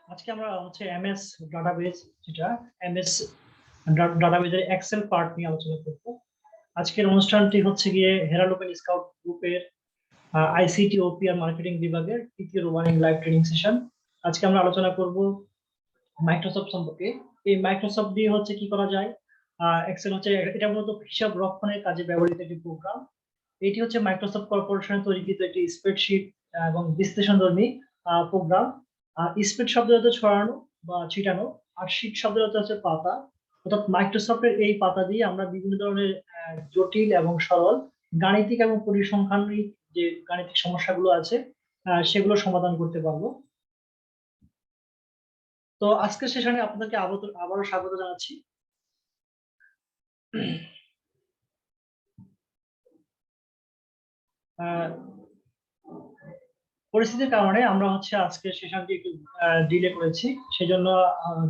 আজকে আমরা হচ্ছে এমএস ডাটাবেজ যেটা এমএস ডাটাবেজের এক্সেল পার্ট নিয়ে আলোচনা করব। আজকের অনুষ্ঠানটি হচ্ছে গিয়ে হেরাল্ড ওপেন স্কাউট গ্রুপের আইসিটি ওপিআর মার্কেটিং বিভাগের তৃতীয় রুবানিং লাইভ ট্রেনিং সেশন। আজকে আমরা আলোচনা করব মাইক্রোসফট সম্পর্কে। এই মাইক্রোসফট দিয়ে হচ্ছে কি করা যায়। এক্সেল হচ্ছে এটা মূলত হিসাব রক্ষণের কাজে ব্যবহৃত একটি প্রোগ্রাম। এটি হচ্ছে মাইক্রোসফট কর্পোরেশনের তৈরিকৃত একটি স্প্রেডশিট এবং বিশ্লেষণধর্মী প্রোগ্রাম। স্প্রেড শব্দের অর্থ ছড়ানো বা ছিটানো, আর শীট শব্দের অর্থ হচ্ছে পাতা। অর্থাৎ মাইক্রোসফটের এই পাতা দিয়ে আমরা বিভিন্ন ধরনের জটিল এবং সরল গাণিতিক এবং পরিসংখ্যানিক যে গাণিতিক সমস্যাগুলো আছে সেগুলো সমাধান করতে পারবো। তো আজকের সেশনে আপনাদেরকে আবারও স্বাগত জানাচ্ছি। পরিস্থিতির কারণে আমরা হচ্ছে আজকের সেশনটি একটু ডিলে করেছি, সেজন্য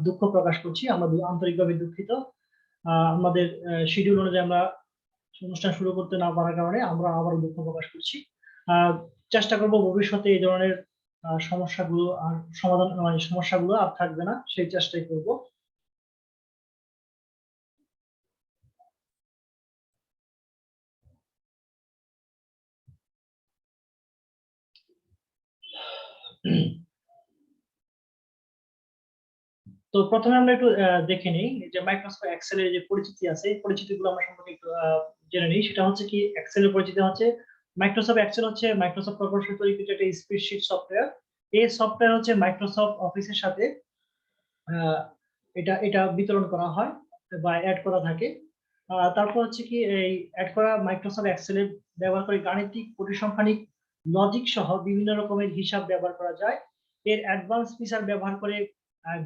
দুঃখ প্রকাশ করছি। আমরা আন্তরিকভাবে দুঃখিত। আমাদের শিডিউল অনুযায়ী আমরা অনুষ্ঠান শুরু করতে না পারার কারণে আমরা আবারও দুঃখ প্রকাশ করছি। চেষ্টা করব ভবিষ্যতে এই ধরনের সমস্যাগুলো আর সমাধান মানে সমস্যাগুলো আর থাকবে না, সেই চেষ্টাই করব। তো প্রথমে আমরা একটু দেখে নিই যে মাইক্রোসফট এক্সেল এর যে পরিচিতি আছে, এই পরিচিতিগুলো আমরা সম্পর্কে একটু জেনে নিই। সেটা হচ্ছে কি, এক্সেল এর পরিচিতি হচ্ছে মাইক্রোসফট এক্সেল হচ্ছে মাইক্রোসফট কর্পোরেশন তৈরিকৃত একটা স্প্রেডশিট সফটওয়্যার। এই সফটওয়্যার হচ্ছে মাইক্রোসফট অফিসের সাথে আহ, এটা এটা বিতরণ করা হয় বা অ্যাড করা থাকে। তারপর হচ্ছে কি, এই অ্যাড করা মাইক্রোসফট এক্সেল ব্যবহার করে গাণিতিক পরিসংখ্যানিক লজিক সহ বিভিন্ন রকমের হিসাব ব্যবহার করা যায়। এর অ্যাডভান্স ফিচার ব্যবহার করে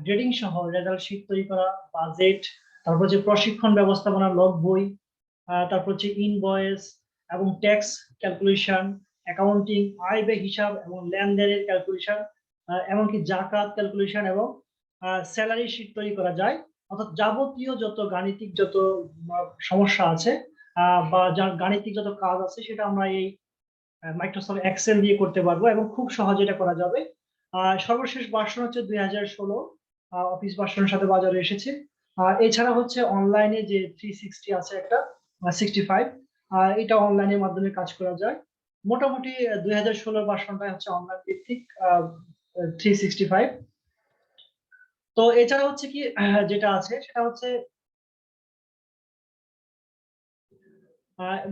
গ্রেডিং সহ রেজাল্ট শীট তৈরি করা, বাজেট, তারপর হচ্ছে প্রশিক্ষণ ব্যবস্থাপনা লগ বই, তারপর হচ্ছে ইনভয়েস এবং ট্যাক্স ক্যালকুলেশন, অ্যাকাউন্টিং, আয় ব্যয় হিসাব এবং লেনদেনের ক্যালকুলেশন, এমনকি জাকাত ক্যালকুলেশন এবং স্যালারি শিট তৈরি করা যায়। অর্থাৎ যাবতীয় যত গাণিতিক যত সমস্যা আছে বা যার গাণিতিক যত কাজ আছে সেটা আমরা এই মাইক্রোসফট এক্সেল দিয়ে করতে পারবো এবং খুব সহজে এটা করা যাবে। সর্বশেষ ভার্সন হচ্ছে 2016 অফিস ভার্সনের সাথে বাজারে এসেছে। এছাড়া হচ্ছে অনলাইনে যে 360 আছে একটা 65, এটা অনলাইনের মাধ্যমে কাজ করা যায়। মোটামুটি 2016 ভার্সনটা হচ্ছে অনলাইন ভিত্তিক 365। তো এছাড়া হচ্ছে কি, যেটা আছে সেটা হচ্ছে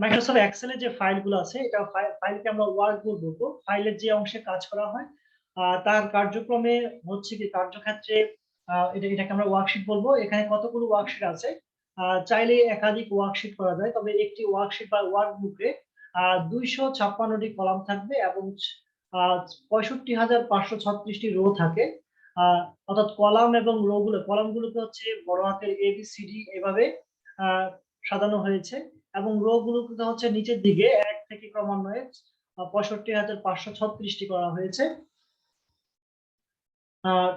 মাইক্রোসফট এক্সেলের যে ফাইলগুলো আছে, এটা ফাইলকে আমরা ওয়ার্কবুক বলবো। ফাইলের যে অংশে কাজ করা হয় তার কার্যক্রমে হচ্ছে কি কার্যক্ষেত্রে এটাকে আমরা ওয়ার্কশিট বলবো। এখানে কতগুলো ওয়ার্কশিট আছে, চাইলে একাধিক ওয়ার্কশিট করা যায়, তবে একটি ওয়ার্কশিট বা ওয়ার্কবুকে 256টি কলাম থাকবে এবং 65,536টি রো থাকে। আহ, অর্থাৎ কলাম এবং রো কলামগুলোকে হচ্ছে বড় হাতের ABCD এভাবে আহ, সাজানো হয়েছে এবং রো গুলোকে হচ্ছে নিচের দিকে এক থেকে ক্রমান্বয়ে 65,536টি করা হয়েছে।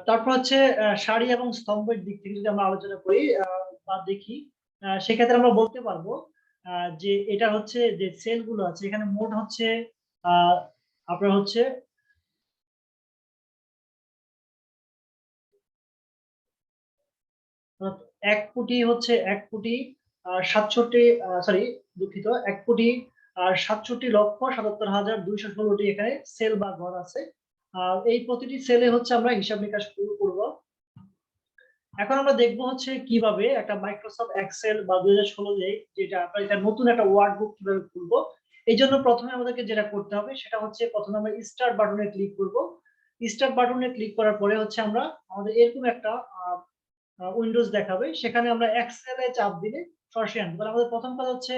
তারপর হচ্ছে সারি এবং স্তম্ভের দিক থেকে যদি আমরা আলোচনা করি বা দেখি, সেক্ষেত্রে আমরা বলতে পারবো যে এটা হচ্ছে যে সেল গুলো আছে এখানে মোট হচ্ছে আহ আপনার হচ্ছে এক কোটি হচ্ছে 1,67,000,000 সরি দুঃখিত 1,67,77,216টি এখানে সেল বা ঘর আছে। এই প্রতিটি সেলে হচ্ছে আমরা হিসাব নিকাশ করব। এখন আমরা দেখব হচ্ছে কিভাবে একটা মাইক্রোসফট এক্সেল বা 2016 যেটা আমরা এটা নতুন একটা ওয়ার্ড বুক কিভাবে খুলবো। এই জন্য প্রথমে আমাদেরকে যেটা করতে হবে সেটা হচ্ছে প্রথমে আমরা স্টার্ট বাটনে ক্লিক করব। স্টার্ট বাটনে ক্লিক করার পরে হচ্ছে আমরা আমাদের এরকম একটা উইন্ডোজ দেখাবে, সেখানে আমরা এক্সেলে চাপ দিলে সরাসরি আনবে। তাহলে আমাদের প্রথম কাজ হচ্ছে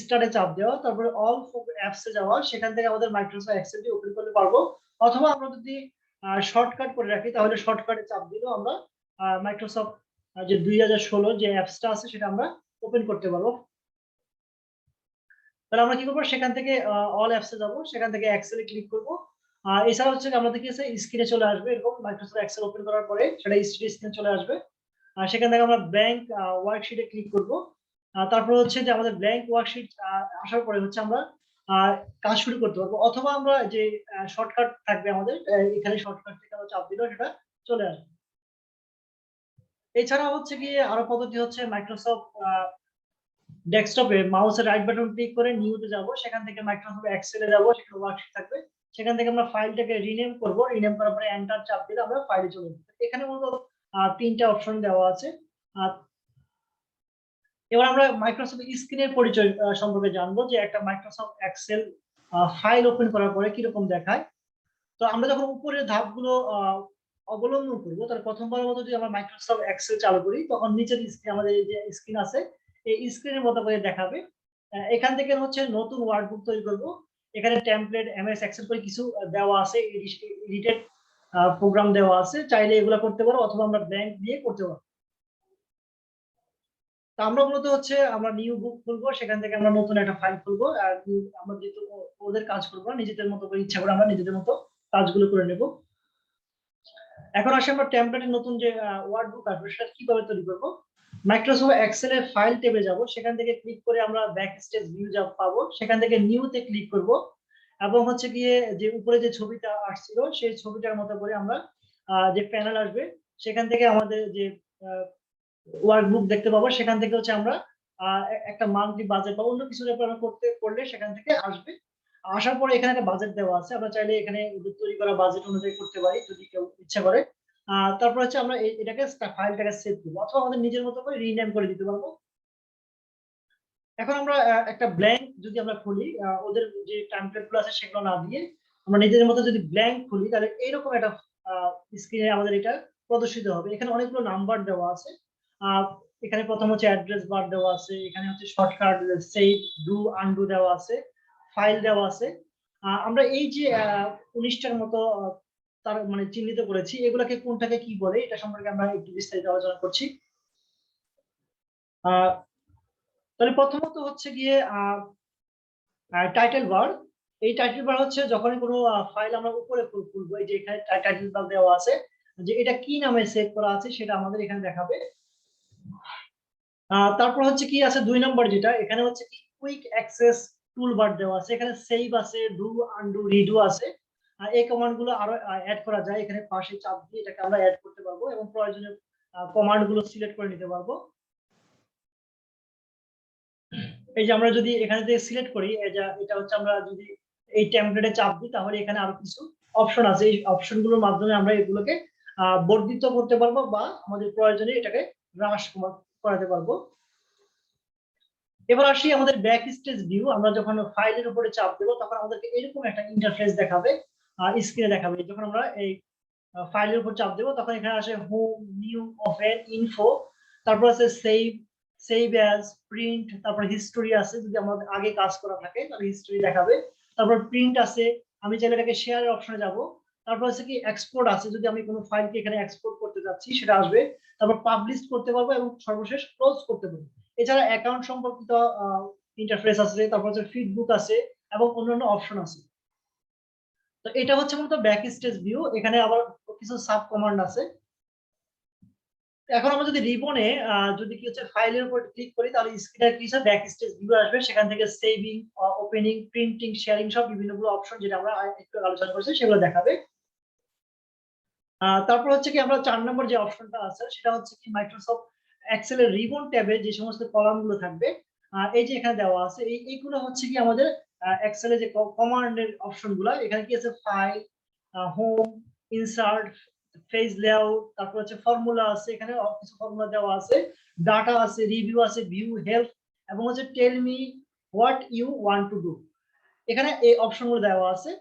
স্টার্টে চাপ দেওয়া, তারপরে অল অ্যাপস এ যাওয়া, সেখান থেকে আমাদের মাইক্রোসফট এক্সেলটি ওপেন করতে পারবো। অথবা আমরা যদি শর্টকাট করে রাখি তাহলে শর্টকাটে চাপ দিলেও আমরা মাইক্রোসফট যে 2016 যে অ্যাপসটা আছে সেটা আমরা ওপেন করতে পারবো। তাহলে আমরা কি করবো, সেখান থেকে অল অ্যাপস এ যাবো, সেখান থেকে এক্সেলে ক্লিক করবো। এছাড়া হচ্ছে আমাদের কি আছে, স্ক্রিনে চলে আসবে এরকম মাইক্রোসফট এক্সেল ওপেন করার পরে সেটা স্ক্রিনে চলে আসবে। সেখান থেকে আমরা ব্ল্যাঙ্ক ওয়ার্কশিটে ক্লিক করব। তারপর হচ্ছে যে আমাদের ব্ল্যাঙ্ক ওয়ার্কশিট আসার পরে হচ্ছে আমরা কাজ শুরু করতে পারবো। অথবা আমরা যে শর্টকাট থাকবে আমাদের এখানে শর্টকাট থেকে আমরা চাপ দিলেও সেটা চলে আসবে। এছাড়া হচ্ছে গিয়ে আরো পদ্ধতি হচ্ছে মাইক্রোসফট ডেস্কটপে মাউসের রাইট বাটন ক্লিক করে নিউতে যাব, সেখান থেকে মাইক্রোসফট এক্সেলে যাব, সেখানে ওয়ার্কশিট থাকবে, সেখান থেকে আমরা ফাইলটাকে রিনেম করব, রিনেম করার পরে এন্টার চাপ দিলে আমরা ফাইলে চলে যাব। এখানে মূলত তিনটা অপশন দেওয়া আছে। এবার আমরা মাইক্রোসফট স্ক্রিনের পরিচয় সম্পর্কে জানবো, যে একটা মাইক্রোসফট এক্সেল ফাইল ওপেন করার পরে কিরকম দেখায়। তো আমরা যখন উপরের ধাপগুলো অবলম্বন করবো, তাহলে প্রথমবারের মতো যদি আমরা মাইক্রোসফট এক্সেল চালু করি, তখন নিচের স্ক্রিন, আমাদের যে স্ক্রিন আছে এই স্ক্রিনের মতো করে দেখাবে। এখান থেকে হচ্ছে নতুন ওয়ার্কবুক তৈরি করব। এখানে টেমপ্লেট এমএস এক্সেল করে কিছু দেওয়া আছে, এডিটেড প্রোগ্রাম দেওয়া আছে, চাইলে এগুলো করতে পারো, অথবা আমরা ব্ল্যাঙ্ক দিয়ে করতে পারবো। তো আমরা মূলত হচ্ছে আমরা নিউ বুক খুলবো, সেখান থেকে আমরা নতুন একটা ফাইল খুলবো, আর আমরা যেহেতু ওদের কাজ করবো না, নিজেদের মতো করে ইচ্ছা করে আমরা নিজেদের মতো কাজগুলো করে নেব। এখন আসে আমরা টেমপ্লেটের নতুন যে ওয়ার্ড বুক আসবে সেটা কিভাবে তৈরি করব। মাইক্রোসফট এক্সেল এর ফাইল ট্যাবে যাব, সেখান থেকে ক্লিক করে আমরা ব্যাক স্টেজ ভিউ যা পাবো, সেখান থেকে নিউতে ক্লিক করব, এবং হচ্ছে গিয়ে যে উপরে যে ছবিটা আসছিল সেই ছবিটার মতো করে আমরা যে প্যানেল আসবে, সেখান থেকে আমাদের যে ওয়ার্কবুক দেখতে পাবো, সেখান থেকে হচ্ছে আমরা একটা মান্থলি বাজেট বা অন্য কিছু ব্যাপারে আমরা করলে সেখান থেকে আসবে। আসার পরে এখানে একটা বাজেট দেওয়া আছে, আমরা চাইলে এখানে ওদের তৈরি করা বাজেট অনুযায়ী করতে পারি যদি কেউ ইচ্ছা করে। তারপর হচ্ছে আমরা এটাকে ফাইলটাকে সেভ করবো, অথবা আমাদের নিজের মতো করে রিনেম করে দিতে পারবো। এখন আমরা একটা ব্ল্যাঙ্ক যদি আমরা খুলি, ওদের যে টেমপ্লেট গুলো আছে সেগুলো না দিয়ে আমরা নিজেদের মতো যদি ব্ল্যাঙ্ক খুলি, তাহলে এইরকম একটা স্ক্রিনে আমাদের এটা প্রদর্শিত হবে। এখানে অনেকগুলো নাম্বার দেওয়া আছে। আহ, এখানে প্রথম হচ্ছে অ্যাড্রেস বার দেওয়া আছে, এখানে হচ্ছে শর্টকাট সেভ, ডু, আনডু দেওয়া আছে, ফাইল দেওয়া আছে। আমরা এই যে 19টার মতো তার মানে চিহ্নিত করেছি, এগুলাকে কোনটাকে কি বলে এটা সম্পর্কে আমরা একটু বিস্তারিত আলোচনা করছি। আহ তাহলে প্রথমত হচ্ছে গিয়ে টাইটেল বার। এই টাইটেল বার হচ্ছে যখনই কোনো ফাইল আমরা উপরে খুলবো, এই যে এখানে টাইটেল বার দেওয়া আছে, যে এটা কি নামে সেভ করা আছে সেটা আমাদের এখানে দেখাবে। তারপর হচ্ছে কি আছে 2 নম্বর, যেটা এখানে হচ্ছে কি কুইক অ্যাক্সেস টুল বার দেওয়া আছে, এখানে সেভ আছে, ডু, আনডু, রিডু আছে। এই কমান্ড গুলো আরো অ্যাড করা যায়, এখানে পাশে চাপ দিয়ে এটাকে আমরা অ্যাড করতে পারবো এবং প্রয়োজনীয় কমান্ড গুলো সিলেক্ট করে নিতে পারবো। এই যে আমরা যদি এখানে থেকে সিলেক্ট করি, এটা হচ্ছে আমরা যদি এই টেমপ্লেটে চাপ দিই, তাহলে এখানে আরো কিছু অপশন আছে, এই অপশন গুলোর মাধ্যমে আমরা এগুলোকে বর্ধিত করতে পারবো বা আমাদের প্রয়োজনে এটাকে হ্রাস করাতে পারবো। এবার আসি আমাদের ব্যাক স্টেজ ভিউ। আমরা যখন ফাইলের উপরে চাপ দেবো, তখন আমাদেরকে এরকম একটা ইন্টারফেস দেখাবে, স্ক্রিনে দেখাবে। যখন আমরা এই ফাইলের উপর চাপ দেবো, তখন এখানে আসে হোম, নিউ, ওপেন, ইনফো, তারপর আছে সেভ, সেভ অ্যাজ, প্রিন্ট, তারপর হিস্টোরি আছে, যদি আমাদের আগে কাজ করা থাকে তাহলে হিস্টোরি দেখাবে। তারপর প্রিন্ট আছে, আমি চাইলে এটাকে শেয়ারের অপশনে যাব। তারপর হচ্ছে কি এক্সপোর্ট আছে, যদি আমি কোনো ফাইলকে এখানে এক্সপোর্ট করতে যাচ্ছি সেটা আসবে। তারপর পাবলিশ করতে পারবো এবং সর্বশেষ ক্লোজ করতে পারবো। এছাড়া অ্যাকাউন্ট সম্পর্কিত ইন্টারফেস আছে, তারপর হচ্ছে ফিডবুক আছে এবং অন্যান্য অপশন আছে। তো এটা হচ্ছে মূলত ব্যাক স্টেজ ভিউ। এখানে আবার কিছু সাব কমান্ড আছে। এখন আমরা যদি রিবনে যদি কি হচ্ছে ফাইলের উপর ক্লিক করি, তাহলে স্ক্রিনে কি হচ্ছে ব্যাক স্টেজ ভিউ আসবে, সেখান থেকে সেভিং, ওপেনিং, প্রিন্টিং, শেয়ারিং সব বিভিন্ন গুলো অপশন যেটা আমরা একটু আলোচনা করছি সেগুলো দেখাবে। তারপর হচ্ছে কি আমরা 4 নম্বর যে অপশনটা আছে সেটা হচ্ছে কি মাইক্রোসফট এক্সেল এর রিবন ট্যাবে যে সমস্ত কলাম গুলো থাকবে, এই যে এখানে দেওয়া আছে, এইগুলো হচ্ছে কি আমাদের এক্সেল এর যে কমান্ডের অপশন গুলো, এখানে কি আছে file, home, insert, page layout, তারপর হচ্ছে ফর্মুলা আছে, এখানে কিছু ফর্মুলা দেওয়া আছে, ডাটা আছে, রিভিউ আছে, ভিউ, হেল্প, এবং হচ্ছে tell me what you want to do. এখানে এই অপশন গুলো দেওয়া আছে।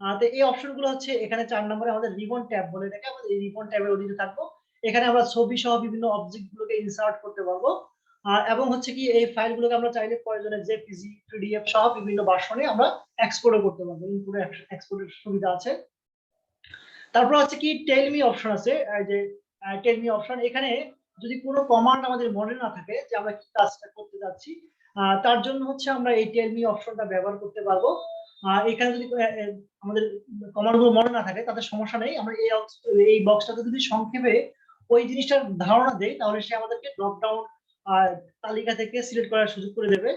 তো এই অপশন গুলো হচ্ছে এখানে 4 নম্বরে আমাদের রিবন ট্যাব বলে থাকে, আমাদের এই রিবন ট্যাবের অধীনে থাকবো। এখানে আমরা ছবি সহ বিভিন্ন অবজেক্ট গুলোকে ইনসার্ট করতে পারবো, এবং হচ্ছে কি এই ফাইল গুলোকে আমরা চাইলে প্রয়োজনে জেপিজি, পিডিএফ সহ বিভিন্ন ভার্সনে আমরা এক্সপোর্টও করতে পারবো, ইনপুট এক্সপোর্টের সুবিধা আছে। তারপর হচ্ছে কি টেল মি অপশন আছে, এই যে টেল মি অপশন, এখানে যদি কোনো কমান্ড আমাদের মনে না থাকে যে আমরা কি কাজটা করতে যাচ্ছি, তার জন্য হচ্ছে আমরা এই টেল মি অপশনটা ব্যবহার করতে পারবো। এখানে যদি আমাদের কমান্ড গুলো মনে না থাকে তাতে সমস্যা নেই, আমরা এই বক্সটাতে যদি সংক্ষেপে ওই জিনিসটার ধারণা দেই, তাহলে সে আমাদেরকে ড্রপ ডাউন তালিকা থেকে সিলেক্ট করার সুযোগ করে দেবে।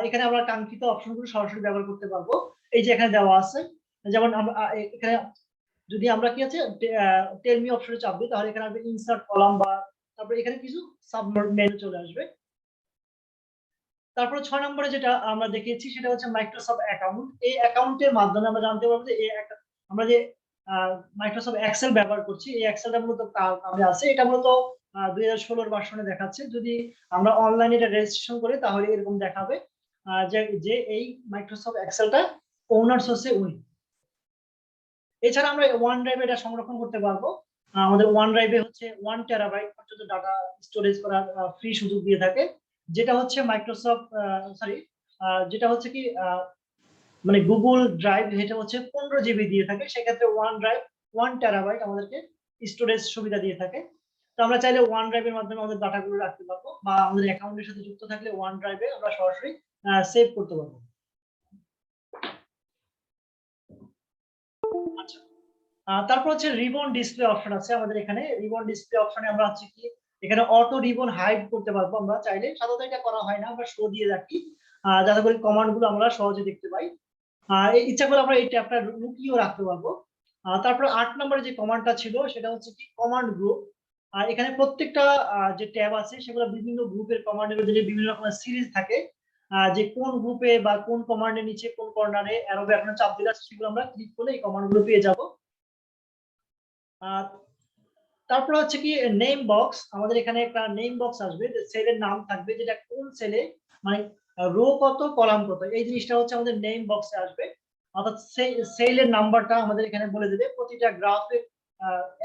এখানে আমরা কাঙ্ক্ষিত অপশনগুলো সরাসরি ব্যবহার করতে পারবো, এই যে এখানে দেওয়া আছে। যেমন আমরা এখানে যদি আমরা কি আছে টেল মি অপশনে চাপ দিই তাহলে এখানে আসবে ইনসার্ট কলাম বা তারপর এখানে কিছু সাব মেনু চলে আসবে। তারপরে 6 নম্বরে যেটা আমরা দেখিয়েছি সেটা হচ্ছে মাইক্রোসফট অ্যাকাউন্ট। এই অ্যাকাউন্টের মাধ্যমে আমরা জানতে পারবো যে আমরা যে মাইক্রোসফট এক্সেল ব্যবহার করছি এই এক্সেলটা মূলত কাজে আছে। এটা মূলত 2016 এর ভার্সনে দেখাচ্ছে। যদি আমরা অনলাইনে এটা রেজিস্ট্রেশন করি তাহলে এরকম দেখাবে যে এই মাইক্রোসফট এক্সেলটা ওনার্স হচ্ছে উনি। এছাড়া আমরা ওয়ান ড্রাইভে এটা সংরক্ষণ করতে পারবো। আমাদের ওয়ান ড্রাইভে হচ্ছে 1 টেরাবাইট পর্যন্ত ডাটা স্টোরেজ করার ফ্রি সুযোগ দিয়ে থাকে, যেটা হচ্ছে মাইক্রোসফট সরি যেটা হচ্ছে কি মানে গুগল ড্রাইভ এটা হচ্ছে 15 জিবি দিয়ে থাকে। সেক্ষেত্রে ওয়ান ড্রাইভ 1 টেরাবাইট আমাদেরকে স্টোরেজ সুবিধা দিয়ে থাকে। তো আমরা চাইলে ওয়ান ড্রাইভের মাধ্যমে আমাদের ডাটাগুলো রাখতে পারবো বা আমাদের অ্যাকাউন্টের সাথে যুক্ত থাকলে ওয়ান ড্রাইভে আমরা সরাসরি সেভ করতে পারবো। আচ্ছা, তারপর হচ্ছে রিবন ডিসপ্লে অপশন আছে আমাদের এখানে। রিবন ডিসপ্লে অপশনে আমরা হচ্ছে কি এখানে অটো রিবন হাইড করতে পারবো আমরা চাইলে। সাধারণত এটা করা হয় না, আমরা শো দিয়ে রাখি যাতে করে কমান্ড গুলো আমরা সহজে দেখতে পাই। ইচ্ছা করে আমরা এই ট্যাবটা লুকিয়েও রাখতে পারবো। তারপরে 8 নম্বরে যে কমান্ডটা ছিল সেটা হচ্ছে কি কমান্ড গ্রুপ। আর এখানে প্রত্যেকটা যে ট্যাব আছে সেগুলো বিভিন্ন গ্রুপের কমান্ডের মধ্যে বিভিন্ন রকমের সিরিজ থাকে, যে কোন গ্রুপে বা কোন কমান্ডের নিচে কোন কর্নারে অ্যারো বাটনে চাপ দিলে সেগুলো আমরা ক্লিক করলে এই কমান্ড গুলো পেয়ে যাব। তারপর হচ্ছে কি নেম বক্স, আমাদের এখানে একটা নেম বক্স আসবে, সেলের নাম থাকবে যেটা কোন সেলে মানে রো কত কলাম কত এই জিনিসটা হচ্ছে আমাদের নেম বক্সে আসবে। অর্থাৎ সেলের নাম্বারটা আমাদের এখানে বলে দেবে, প্রতিটা গ্রাফের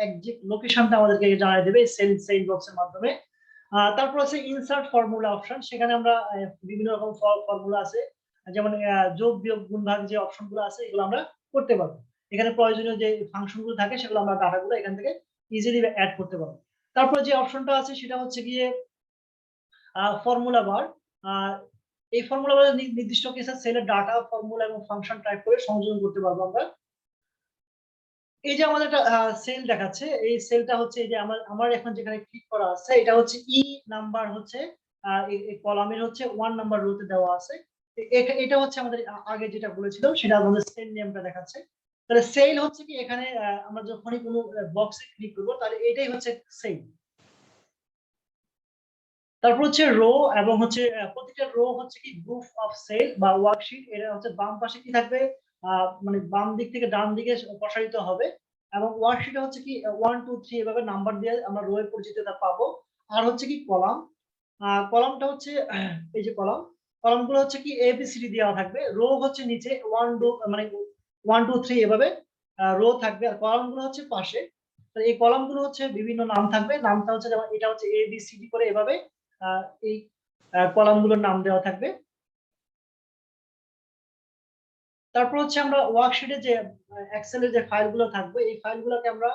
এক্সাক্ট লোকেশনটা আমাদেরকে জানিয়ে দেবে সেল বক্সের মাধ্যমে। তারপর আছে ইনসার্ট ফর্মুলা অপশন, সেখানে আমরা বিভিন্ন রকম ফর্মুলা আছে, যেমন যোগ বিয়োগ গুণ ভাগ যে অপশনগুলো আছে এগুলো আমরা করতে পারবো। এখানে প্রয়োজনীয় যে ফাংশনগুলো থাকে সেগুলো আমরা ডাটাগুলো এখান থেকে ইজিলি অ্যাড করতে পারবো। তারপর যে অপশনটা আছে সেটা হচ্ছে গিয়ে ফর্মুলা বার। এই ফর্মুলা বার নির্দিষ্ট কিছু সেলের ডাটা ফর্মুলা এবং ফাংশন টাইপ করে সংযোজন করতে পারবো আমরা। এই যে আমাদের একটা সেল দেখাচ্ছে, এই সেলটা হচ্ছে এই যে আমার এখন যেখানে ক্লিক করা আছে এটা হচ্ছে ই নাম্বার হচ্ছে এই কলামের হচ্ছে 1 নাম্বার রোতে দেওয়া আছে। এটা হচ্ছে আমাদের আগে যেটা বলেছিলাম সেটা আমাদের সেল নেমটা দেখাচ্ছে। তাহলে সেল হচ্ছে কি এখানে আমরা যখনই কোনো বক্সে ক্লিক করব তাহলে এটাই হচ্ছে সেল। তারপর হচ্ছে রো এবং হচ্ছে প্রতিটা রো হচ্ছে কি গ্রুপ অফ সেল বা ওয়ার্কশিট। এটা হচ্ছে বাম পাশে কি থাকবে মানে বাম দিক থেকে ডান দিকে প্রসারিত হবে, এবং ওয়ার্কশিটে হচ্ছে কি 1 2 3 এভাবে নাম্বার দিয়ে আমরা রো এর পরিচিতিটা পাবো। আর হচ্ছে কি কলাম, কলামটা হচ্ছে এই যে কলামগুলো হচ্ছে কি এবিসিডি দেওয়া থাকবে। রো হচ্ছে নিচে 1 2 মানে 1 2 3 এভাবে রো থাকবে, আর কলামগুলো হচ্ছে পাশে। তো এই কলামগুলো হচ্ছে বিভিন্ন নাম থাকবে, নামটা হচ্ছে যেমন এটা হচ্ছে এবিসিডি করে এভাবে এই কলামগুলোর নাম দেওয়া থাকবে। তারপর হচ্ছে আমরা ওয়ার্কশিটে যে এক্সেলের যে ফাইলগুলো থাকবে এই ফাইলগুলোকে আমরা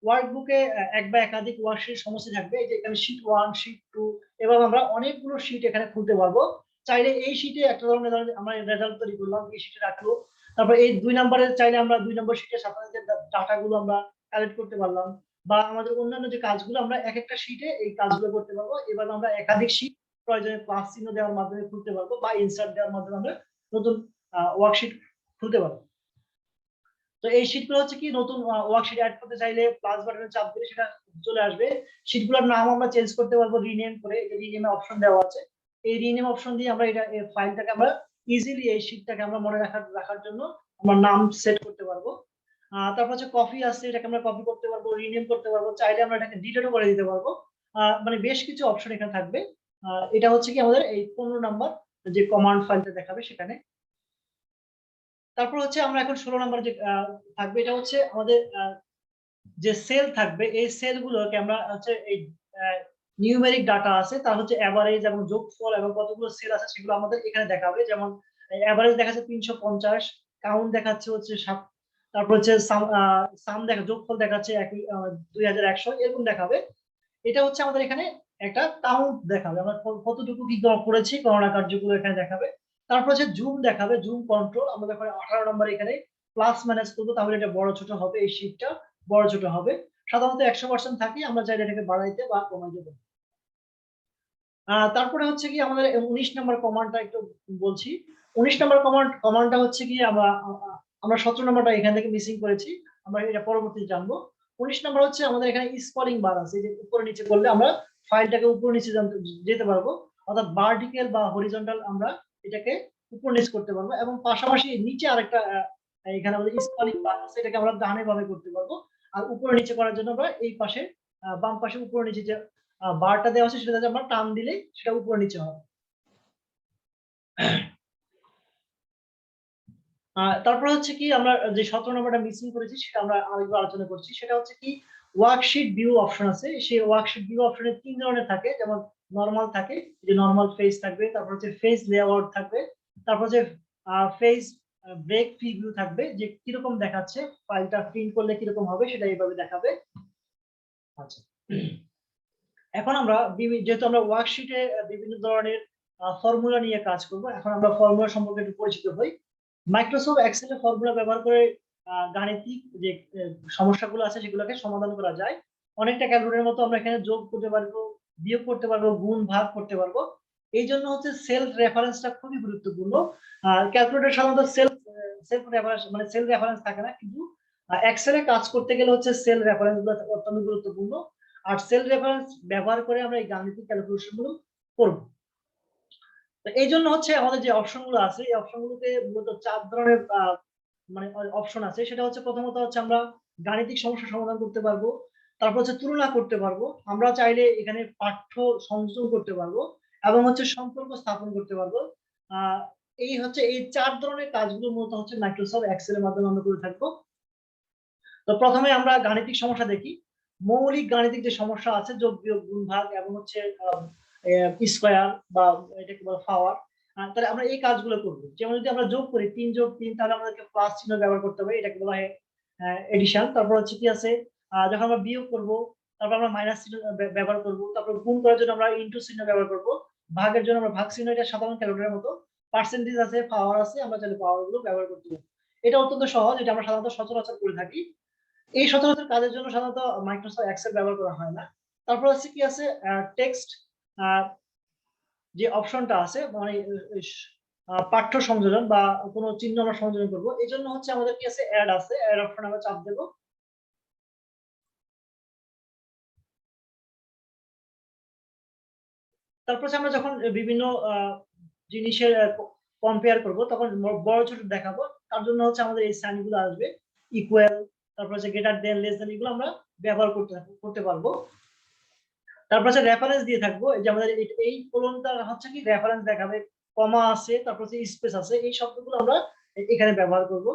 ওয়ার্কবুকে এক বা একাধিক ওয়ার্কশিট সমষ্টি থাকবে, এই যে এখানে শীট 1 শীট 2 এভাবে আমরা অনেকগুলো শীট এখানে খুলতে পারবো। চাইলে এই শীটে একটা ধরনের আমরা রেজাল্ট তৈরি করলাম, এই শীটে রাখলো। তারপর এই 2 নম্বরে চাইলে আমরা 2 নম্বর শীটের সাথে যে ডাটাগুলো আমরা কালেক্ট করতে পারলাম, বা আমাদের অন্যান্য যে কাজগুলো আমরা এক একটা শীটে এই কাজগুলো করতে পারবো। এভাবে আমরা একাধিক শীট প্রয়োজনে প্লাস চিহ্ন দেওয়ার মাধ্যমে খুলতে পারবো বা ইনসার্ট দেওয়ার মাধ্যমে আমরা নতুন ওয়ার্কশিট খুলতে পারবো। তো এই শীটগুলো হচ্ছে কি নতুন ওয়ার্কশিট অ্যাড করতে চাইলে প্লাস বাটনে চাপ দিলে সেটা চলে আসবে। শীটগুলোর নাম আমরা চেঞ্জ করতে পারবো রিনেম করে, রিনেম অপশন দেওয়া আছে। এই রিনেম অপশন দিয়ে আমরা এটা এই ফাইলটাকে আমরা ইজিলি এই শীটটাকে আমরা মনে রাখার জন্য আমরা নাম সেট করতে পারবো। তারপর হচ্ছে কপি আছে, এটাকে আমরা কপি করতে পারবো, রিনেম করতে পারবো, চাইলে আমরা এটাকে ডিলিটও করে দিতে পারবো। মানে বেশ কিছু অপশন এখানে থাকবে। এটা হচ্ছে কি আমাদের এই 15 নাম্বার যে কমান্ড ফাইলটা দেখাবে সেখানে। তারপর হচ্ছে আমরা এখন 16 নাম্বার যে থাকবে এটা হচ্ছে আমাদের যে সেল থাকবে এই সেলগুলোকে আমরা হচ্ছে এই নিউমেরিক ডাটা আছে তার হচ্ছে এভারেজ এবং যোগফল এবং কতগুলো সেল আছে সেগুলো আমাদের এখানে দেখাবে। যেমন এভারেজ দেখাচ্ছে 350, কাউন্ট দেখাচ্ছে হচ্ছে 7, তারপর হচ্ছে সাম দেখা যোগফল দেখাচ্ছে 2100 এরকম দেখাবে। এটা হচ্ছে আমাদের এখানে একটা কাউন্ট দেখাবে, আমরা কতটুকু কি করেছি গণনা কার্যগুলো এখানে দেখাবে। তারপর হচ্ছে জুম দেখাবে, জুম কন্ট্রোল। আমরা যখন 18 নম্বর এখানে প্লাস মাইনাস করবো তাহলে এটা বড় ছোট হবে, এই শীটটা বড় ছোট হবে। সাধারণত 100% থাকে, আমরা চাইলে এটাকে বাড়াইতে বা কমাইতে পারি। তারপরে হচ্ছে কি আমাদের 19 নম্বর কমান্ডটা একটু বলছি। 19 নম্বর কমান্ডটা হচ্ছে কি আমরা 17 নম্বরটা এখান থেকে মিসিং করেছি। আমরা এটা পরবর্তীতে জানবো। 19 নাম্বার হচ্ছে আমাদের এখানে স্ক্রলিং বার আছে, যে উপরে নিচে করলে আমরা ফাইলটাকে উপরে নিচে যেতে পারবো, অর্থাৎ ভার্টিক্যাল বা হরিজন্টাল আমরা এটাকে উপর নিচ করতে পারবো, এবং পাশাপাশি নিচে আরেকটা এখানে আমাদের স্ক্রলিং বার আছে, এটাকে আমরা ডানে বামে করতে পারবো। আর উপরে নিচে করার জন্য আমরা এই পাশে বাম পাশে উপরে নিচে যে বারটা দেওয়া আছে সেটাতে আমরা টান দিলে সেটা উপরে নিচে হবে। তারপর হচ্ছে কি আমরা যে 17 নম্বরটা মিসিং করেছি সেটা আমরা আরেকবার আলোচনা করছি, সেটা হচ্ছে কি ওয়ার্কশিট ভিউ অপশন আছে। সেই ওয়ার্কশিট ভিউ অপশনে 3 ধরনের থাকে, যেমন নরমাল থাকে, যে নরমাল ফেস থাকবে, তারপর হচ্ছে ফেস লেআউট থাকবে, তারপর হচ্ছে ফেস ব্রেক প্রিভিউ থাকবে, যে কিরকম দেখাচ্ছে ফাইলটা প্রিন্ট করলে কিরকম হবে সেটা এইভাবে দেখাবে। আচ্ছা, এখন আমরা যেহেতু আমরা ওয়ার্কশিটে বিভিন্ন ধরনের ফর্মুলা নিয়ে কাজ করব, এখন আমরা ফর্মুলা সম্পর্কে একটু পরিচিত হই। মাইক্রোসফট এক্সেল এর ফর্মুলা ব্যবহার করে গাণিতিক যে সমস্যাগুলো আছে সেগুলোকে সমাধান করা যায়। অনেকটা ক্যালকুলেটরের মতো আমরা এখানে যোগ করতে পারবো, বিয়োগ করতে পারবো, গুণ ভাগ করতে পারবো। এই জন্য হচ্ছে সেলফ রেফারেন্সটা খুবই গুরুত্বপূর্ণ। ক্যালকুলেটর সাধারণত সেলফ রেফারেন্স মানে সেলফ রেফারেন্স থাকে না, কিন্তু এক্সেলে কাজ করতে গেলে হচ্ছে সেলফ রেফারেন্স গুলো অত্যন্ত গুরুত্বপূর্ণ। আর সেল রেফারেন্স ব্যবহার করে আমরা এই গাণিতিক ক্যালকুলেশন গুলো করব। তো এই জন্য হচ্ছে আমাদের যে অপশন গুলো আছে এই অপশন গুলোতে মূলত 4 ধরনের মানে অপশন আছে। সেটা হচ্ছে প্রথমত হচ্ছে আমরা গাণিতিক সমস্যা সমাধান করতে পারবো, তারপর হচ্ছে তুলনা করতে পারবো, আমরা চাইলে এখানে পাঠ্য সংযোজন করতে পারবো, এবং হচ্ছে সম্পর্ক স্থাপন করতে পারবো। আহ এই হচ্ছে এই 4 ধরনের কাজগুলো মূলত হচ্ছে মাইক্রোসফট এক্সেল এর মাধ্যমে আমরা করে থাকবো। তো প্রথমে আমরা গাণিতিক সমস্যা দেখি। মৌলিক গাণিতিক যে সমস্যা আছে, যোগ বিয়োগ গুণ ভাগ এবং হচ্ছে স্কয়ার বা এটাকে বলে পাওয়ার, তাহলে আমরা এই কাজগুলো করব। যেমন যদি আমরা যোগ করি 3 যোগ 3, তাহলে আমাদেরকে প্লাস চিহ্ন ব্যবহার করতে হবে, এটাকে বলা হয় এডিশন। তারপর হচ্ছে কি আছে, যখন আমরা বিয়োগ করব তারপর আমরা মাইনাস চিহ্ন ব্যবহার করব, তারপর গুণ করার জন্য আমরা ইনটু চিহ্ন ব্যবহার করব, ভাগের জন্য আমরা ভাগ চিহ্ন, এটা সাধারণ ক্যালকুলেটরের মতো। পার্সেন্টেজ আছে, পাওয়ার আছে, আমরা চাইলে পাওয়ার গুলো ব্যবহার করতে পারি। এটা অত্যন্ত সহজ, এটা আমরা সাধারণত সচরাচর করে থাকি। এই সচরাচর কাজের জন্য সাধারণত মাইক্রোসফট এক্সেল ব্যবহার করা হয় না। তারপর হচ্ছে কি আছে, টেক্সট যে অপশনটা আছে, মানে পাঠ্য সংযোজন বা কোনো চিহ্ন আমরা সংযোজন করবো, এই জন্য হচ্ছে আমাদের কি আছে, অ্যাড আছে, অ্যাড অপশন আমরা চাপ দেবো। তারপর আমরা যখন বিভিন্ন জিনিসের কম্পেয়ার করব তখন বড় ছোট দেখাবো, তার জন্য হচ্ছে আমাদের এই সাইন গুলো আসবে, ইকুয়াল, তারপর হচ্ছে গ্রেটার দেন, লেস দেন, এগুলো আমরা ব্যবহার করতে পারবো। তারপর হচ্ছে রেফারেন্স দিয়ে থাকবো, এই যে আমাদের এই কোলনটা হচ্ছে কি রেফারেন্স দেখাবে, কমা আছে, তারপর হচ্ছে স্পেস আছে, এই শব্দগুলো আমরা এখানে ব্যবহার করব।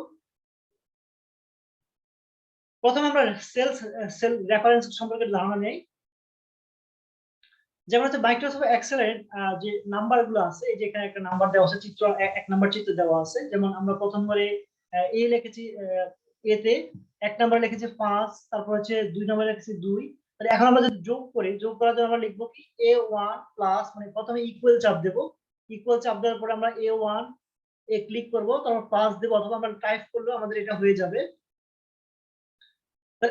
প্রথমে আমরা সেল রেফারেন্স সম্পর্কে ধারণা নেই। যেমন হচ্ছে মাইক্রোসফট এক্সেল এর যে নাম্বার গুলো আছে, এই যে এখানে একটা নাম্বার দেওয়া আছে, চিত্র 1 নাম্বার চিত্র দেওয়া আছে। যেমন আমরা প্রথমবারে এ লিখেছি, এতে 1 নাম্বার লিখেছি 5, তারপর হচ্ছে 2 নাম্বার লিখেছি 2। তাহলে এখন আমরা যদি যোগ করি, যোগ করার জন্য আমরা লিখবো কি a1 প্লাস, মানে প্রথমে ইকুয়াল চাপ দেব, ইকুয়াল চাপ দেওয়ার পরে আমরা a1 এ ক্লিক করব, তারপর প্লাস দেব, অথবা আমরা টাইপ করলেও আমাদের এটা হয়ে যাবে।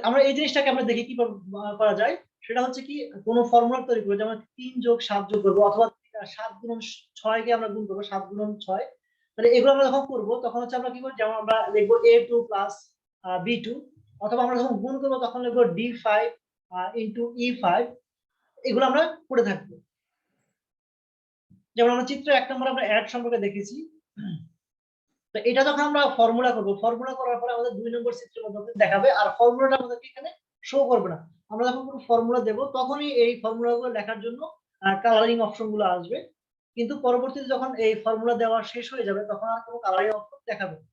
আমরা এই জিনিসটাকে আমরা দেখি কি করা যায়। সেটা হচ্ছে কি কোন ফর্মুলা তৈরি করবো, যেমন 3 যোগ 7 যোগ করবো, অথবা 7 গুণন 6 কে আমরা গুণ করবো, 7 গুণন 6। তাহলে এগুলো আমরা যখন করবো তখন হচ্ছে আমরা কি করব, যেমন আমরা লিখবো a2 প্লাস b2, অথবা আমরা যখন গুণ করবো তখন লিখবো d5 ইনটু e5। এগুলো আমরা করে থাকবো। যেমন আমরা চিত্র 1 নম্বরে আমরা অ্যাড সম্পর্কে দেখেছি। তো এটা যখন আমরা ফর্মুলা করব, ফর্মুলা করার পরে আমাদের 2 নম্বর চিত্রের মধ্যে দেখাবে, আর ফর্মুলাটা আমাদেরকে এখানে শো করবে না। আমরা যখন কোনো ফর্মুলা দেব তখনই এই ফর্মুলাগুলো লেখার জন্য কালারিং অপশন গুলো আসবে, কিন্তু পরবর্তীতে যখন এই ফর্মুলা দেওয়া শেষ হয়ে যাবে তখন আর কোনো কালারিং অপশন দেখাবে না।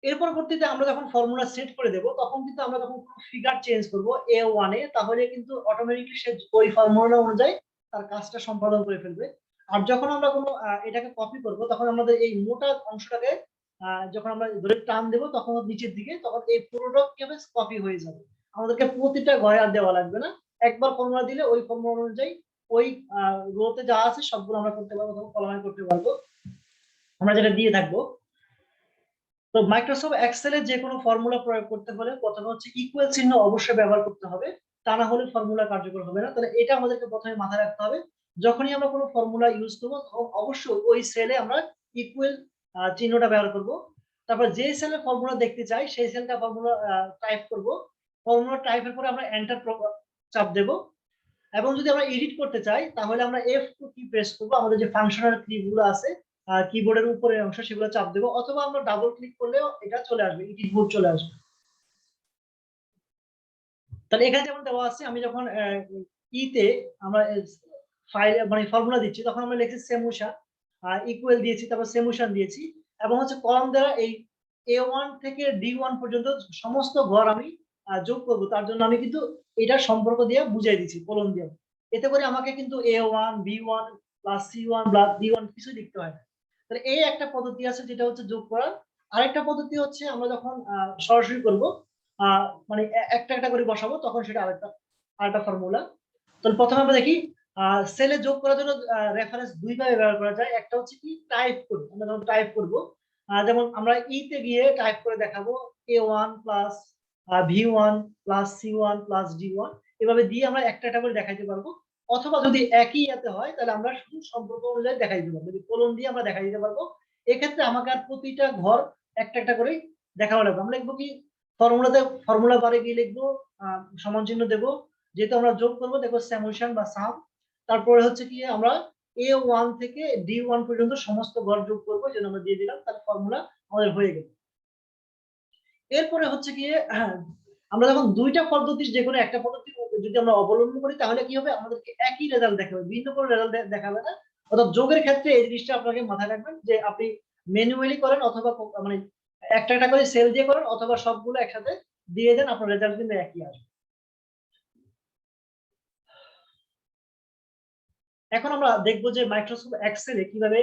এর পরবর্তীতে আমরা যখন ফর্মুলা সেট করে দেব তখন কিন্তু আমরা যখন কোনো ফিগার চেঞ্জ করব a1 এ, তাহলে কিন্তু অটোমেটিক্যালি সে ওই ফর্মুলা অনুযায়ী তার কাজটা সম্পাদন করে ফেলবে। আর যখন আমরা কোনো এটাকে কপি করব তখন আমাদের এই মোটা অংশটাকে যখন আমরা ধরে টান দেব তখন নিচের দিকে, তখন এই পুরোটা কি হবে, কপি হয়ে যাবে। আমাদেরকে প্রতিটা ঘরে আর দেওয়া লাগবে না, একবার ফর্মুলা দিলে ওই ফর্মুলা অনুযায়ী ওই রোতে যা আছে সবগুলো আমরা করতে পারবো, তখন কলামে করতে পারবো, আমরা যেটা দিয়ে থাকবো। তো মাইক্রোসফট এক্সেলে যে কোনো ফর্মুলা প্রয়োগ করতে হলে প্রথমে হচ্ছে ইকুয়াল চিহ্ন অবশ্যই ব্যবহার করতে হবে, তা না হলে ফর্মুলা কার্যকর হবে না। তাহলে এটা আমাদেরকে প্রথমে মাথায় রাখতে হবে, যখনই আমরা কোনো ফর্মুলা ইউজ করবো তখন অবশ্যই ওই সেলে আমরা ইকুয়াল চিহ্নটা ব্যবহার করব। তারপর যে সেলের ফর্মুলা দেখতে চাই সেই সেলটা ফর্মুলা টাইপ করব। ফর্মুলা টাইপের পরে আমরা এন্টার চাপ দেব। এবং যদি আমরা এডিট করতে চাই তাহলে আমরা F2 কি প্রেস করব, আমাদের যে ফাংশনাল কিগুলো আছে কিবোর্ডের উপরের অংশ সেগুলো চাপ দেব, অথবা আমরা ডাবল ক্লিক করলেও এটা চলে আসবে, এডিট মোড চলে আসবে। তাহলে এখানে যেমন দেওয়া আছে, আমি যখন তে আমরা ফাইল মানে ফর্মুলা দিচ্ছি তখন আমরা লিখছি সেমুশন ইকুয়াল দিয়েছি, তারপর সেমুশন দিয়েছি, এবং হচ্ছে কলাম দ্বারা এই A1 থেকে D1 পর্যন্ত সমস্ত ঘর আমি যোগ করব। তার জন্য আমি কিন্তু এটা সম্পর্ক দিয়ে বুঝাই দিচ্ছি কলম দিয়ে। এতে করে আমাকে কিন্তু A1 B1 plus C1 plus D1 কিছু লিখতে হয় না। তাহলে এই একটা পদ্ধতি আছে যেটা হচ্ছে যোগ করার। আরেকটা পদ্ধতি হচ্ছে আমরা যখন সরাসরি করব মানে একটা একটা করে বসাবো তখন সেটা আরেকটা ফর্মুলা। তাহলে প্রথমে আমরা দেখি সেলে যোগ করার জন্য রেফারেন্স দুইভাবে ব্যবহার করা যায়। একটা হচ্ছে কি টাইপ করে, আমরা যখন টাইপ করব যেমন আমরা তে গিয়ে টাইপ করে দেখাবো A1 plus V1 plus C1 plus D1, এভাবে দিয়ে আমরা একটা একটা করে দেখাইতে পারবো। অথবা যদি একই ইয়াতে হয় তাহলে আমরা শুধু সম্পর্ক অনুযায়ী দেখাই দিতে পারবো, যদি কলম দিয়ে আমরা দেখাই দিতে পারবো। এক্ষেত্রে আমাকে আর প্রতিটা ঘর একটা একটা করে দেখানো লাগবে। আমরা লিখবো কি ফর্মুলা বারে গিয়ে লিখবো সমান চিহ্ন দেবো, যেহেতু আমরা যোগ করবো দেখবো সামেশন বা সাম, তারপরে হচ্ছে কি আমরা A1 থেকে D1 পর্যন্ত সমস্ত ঘর যোগ করবো, যেন আমরা দিয়ে দিলাম, তাহলে ফর্মুলা আমাদের হয়ে গেল। এরপরে হচ্ছে গিয়ে আমরা যখন দুইটা পদ্ধতির যে কোনো একটা পদ্ধতি যদি আমরা অবলম্বন করি তাহলে কি হবে, আমাদেরকে একই রেজাল্ট দেখাবে, ভিন্ন কোনো রেজাল্ট দেখাবে না। অর্থাৎ যোগের ক্ষেত্রে এই জিনিসটা আপনাকে মাথায় রাখবেন যে আপনি ম্যানুয়ালি করেন অথবা মানে একটা একটা করে সেল দিয়ে করেন অথবা সবগুলো একসাথে দিয়ে দেন, আপনার রেজাল্ট কিন্তু একই আসবে। এখন আমরা দেখবো যে মাইক্রোসফট এক্সেলে কিভাবে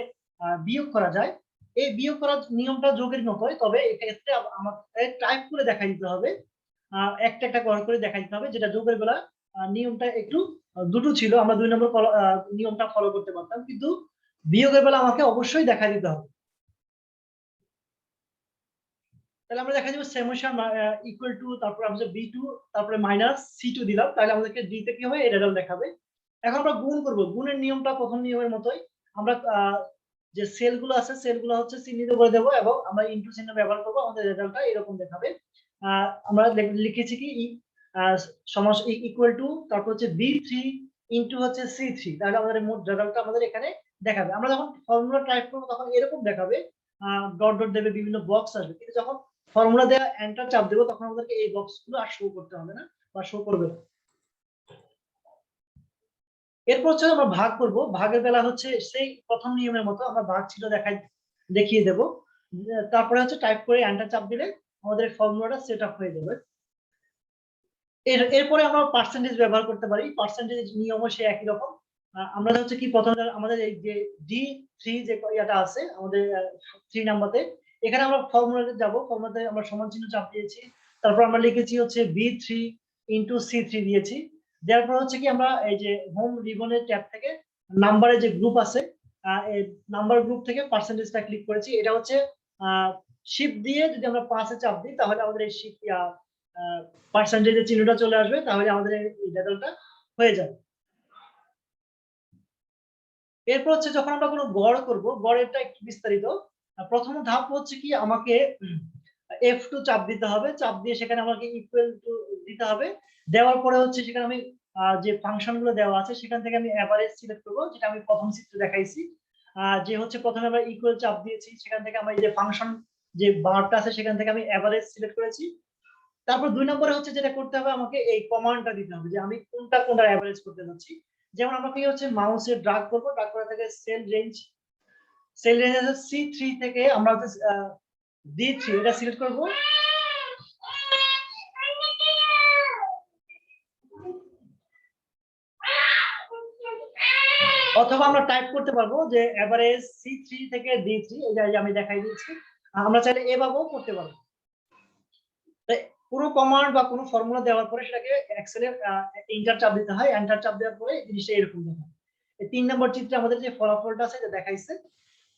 বিয়োগ করা যায়। এই বিয়োগ করার নিয়মটা যোগের মতোই, তবে এক্ষেত্রে আমাকে টাইপ করে দেখা দিতে হবে, একটা একটা করে দেখা দিতে হবে, যেটা যোগের বেলা নিয়মটা একটু দুটো ছিল, আমরা 2 নম্বর নিয়মটা ফলো করতে পারতাম, কিন্তু বিয়োগের বেলা আমাকে অবশ্যই দেখা দিতে হবে। তাহলে আমরা দেখা যাবে সেমেশন ইকুয়াল টু, তারপর আমরা B2 তারপরে মাইনাস C2 দিলাম, তাহলে আমাদেরকে D তে কি হবে এই রেজাল্ট দেখাবে। এখন আমরা গুণ করব, গুণের নিয়মটা প্রথম নিয়মের মতোই, আমরা যে সেলগুলো আছে সেলগুলো হচ্ছে চিহ্নিত করে দেব এবং আমরা ইনটু চিহ্ন ব্যবহার করব, আমাদের রেজাল্টটা এরকম দেখাবে। আমরা লিখেছি কি সমান ইকুয়াল টু, তারপর হচ্ছে B3 ইনটু হচ্ছে C3, তাহলে আমাদের মোট রেজাল্টটা আমাদের এখানে দেখাবে। আমরা যখন ফর্মুলা টাইপ করব তখন এরকম দেখাবে, ডট ডট দেবে, বিভিন্ন বক্স আসবে, কিন্তু যখন ফর্মুলা দেওয়া এন্টার চাপ দেবো তখন আমাদেরকে এই বক্সগুলো আর শো করতে হবে না বা শো করবে না। এরপর হচ্ছে আমরা ভাগ করব, ভাগের বেলা হচ্ছে সেই প্রথম নিয়মের মতো আমরা ভাগ ছিল দেখিয়ে দেব, তারপরে হচ্ছে টাইপ করে এন্টার চাপ দিলে আমাদের ফর্মুলাটা সেট আপ হয়ে যাবে। এরপরে আমরা পার্সেন্টেজ ব্যবহার করতে পারি, পার্সেন্টেজ নিয়মও সে একই রকম। আমরা হচ্ছে কি প্রথমে আমাদের এই যে D3 যে ইয়াটা আছে আমাদের 3 নাম্বারে, এখানে আমরা ফর্মুলাতে যাব, ফর্মুলাতে আমরা সমান চিহ্ন চাপ দিয়েছি, তারপর আমরা লিখেছি হচ্ছে B3 ইনটু C3 দিয়েছি। দেওয়ার পর হচ্ছে কি আমরা এই যে হোম রিবনের ট্যাব থেকে নাম্বারের যে গ্রুপ আছে এই নাম্বার গ্রুপ থেকে পার্সেন্টেজটা ক্লিক করেছি। এটা হচ্ছে শিফট দিয়ে যদি আমরা 5-এ চাপ দিই তাহলে আমাদের এই শিফট পার্সেন্টেজের চিহ্নটা চলে আসবে, তাহলে আমাদের এই রেজাল্টটা হয়ে যাবে। এরপর হচ্ছে যখন আমরা কোনো গড় করব, গড়েরটা একটু বিস্তারিত। প্রথম ধাপ হচ্ছে কি আমাকে F2 চাপ দিতে হবে, চাপ দিয়ে সেখানে আমাকে ইকুয়াল টু দিতে হবে। দেওয়ার পরে হচ্ছে সেখানে আমি যে ফাংশন গুলো দেওয়া আছে সেখান থেকে আমি এভারেজ সিলেক্ট করব, যেটা আমি প্রথম চিত্রে দেখাইছি। যে হচ্ছে প্রথমে আমরা ইকুয়াল চাপ দিয়েছি, সেখান থেকে আমরা এই যে ফাংশন যে বারটা আছে সেখান থেকে আমি এভারেজ সিলেক্ট করেছি। তারপর 2 নম্বরে হচ্ছে যেটা করতে হবে, আমাকে এই কমান্ডটা দিতে হবে যে আমি কোনটা এভারেজ করতে যাচ্ছি। যেমন আমরা কি হচ্ছে মাউসে ড্রাগ করব, ড্রাগ করা থেকে সেল রেঞ্জ আছে C3 থেকে আমরা হচ্ছে D3 এটা সিলেক্ট করব। অথবা আমরা টাইপ করতে পারবো যে এভারেজ C3 থেকে D3, এই যে আমি দেখাই দিয়েছি, আমরা চাইলে এভাবেও করতে পারবো। কোনো কমান্ড বা কোনো ফর্মুলা দেওয়ার পরে সেটাকে এক্সেলে এন্টার চাপ দিতে হয়, এন্টার চাপ দেওয়ার পরে জিনিসটা এরকম দেখায়। এই 3 নম্বর চিত্রে আমাদের যে ফলাফলটা আছে এটা দেখাইছে।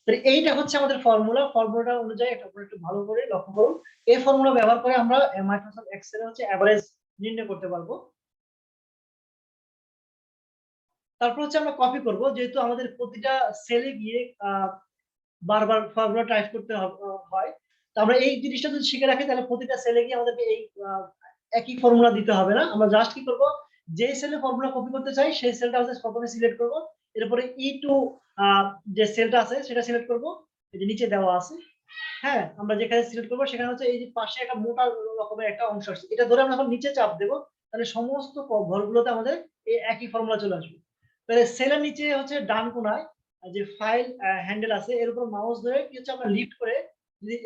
তো এইটা হচ্ছে আমাদের ফর্মুলাটা অনুযায়ী এটা একটু ভালো করে লক্ষ্য করুন। এই ফর্মুলা ব্যবহার করে আমরা মাইক্রোসফট এক্সেলে হচ্ছে এভারেজ নির্ণয় করতে পারবো। তারপর হচ্ছে আমরা কপি করব, যেহেতু আমাদের প্রতিটা সেলে গিয়ে বারবার ফর্মুলা টাইপ করতে হয়, আমরা এই জিনিসটা যদি শিখে রাখি তাহলে প্রতিটা সেলে গিয়ে আমাদেরকে এই একই ফর্মুলা দিতে হবে না। আমরা জাস্ট কি করব, যে সেলে ফর্মুলা কপি করতে চাই সেই সেলটা হচ্ছে প্রথমে সিলেক্ট করব, এরপরে E2 যে সেলটা আছে সেটা সিলেক্ট করব, এই যে নিচে দেওয়া আছে। হ্যাঁ, আমরা যেখানে সিলেক্ট করবো সেখানে হচ্ছে এই যে পাশে একটা মোটা রকমের একটা অংশ আছে, এটা ধরে আমরা এখন নিচে চাপ দেবো, তাহলে সমস্ত ঘরগুলোতে আমাদের এই একই ফর্মুলা চলে আসবে। তাহলে সেলের নিচে হচ্ছে ডান কোনায় যে ফাইল হ্যান্ডেল আছে, এর উপর মাউস ধরে কি হচ্ছে আমরা লিফট করে যদি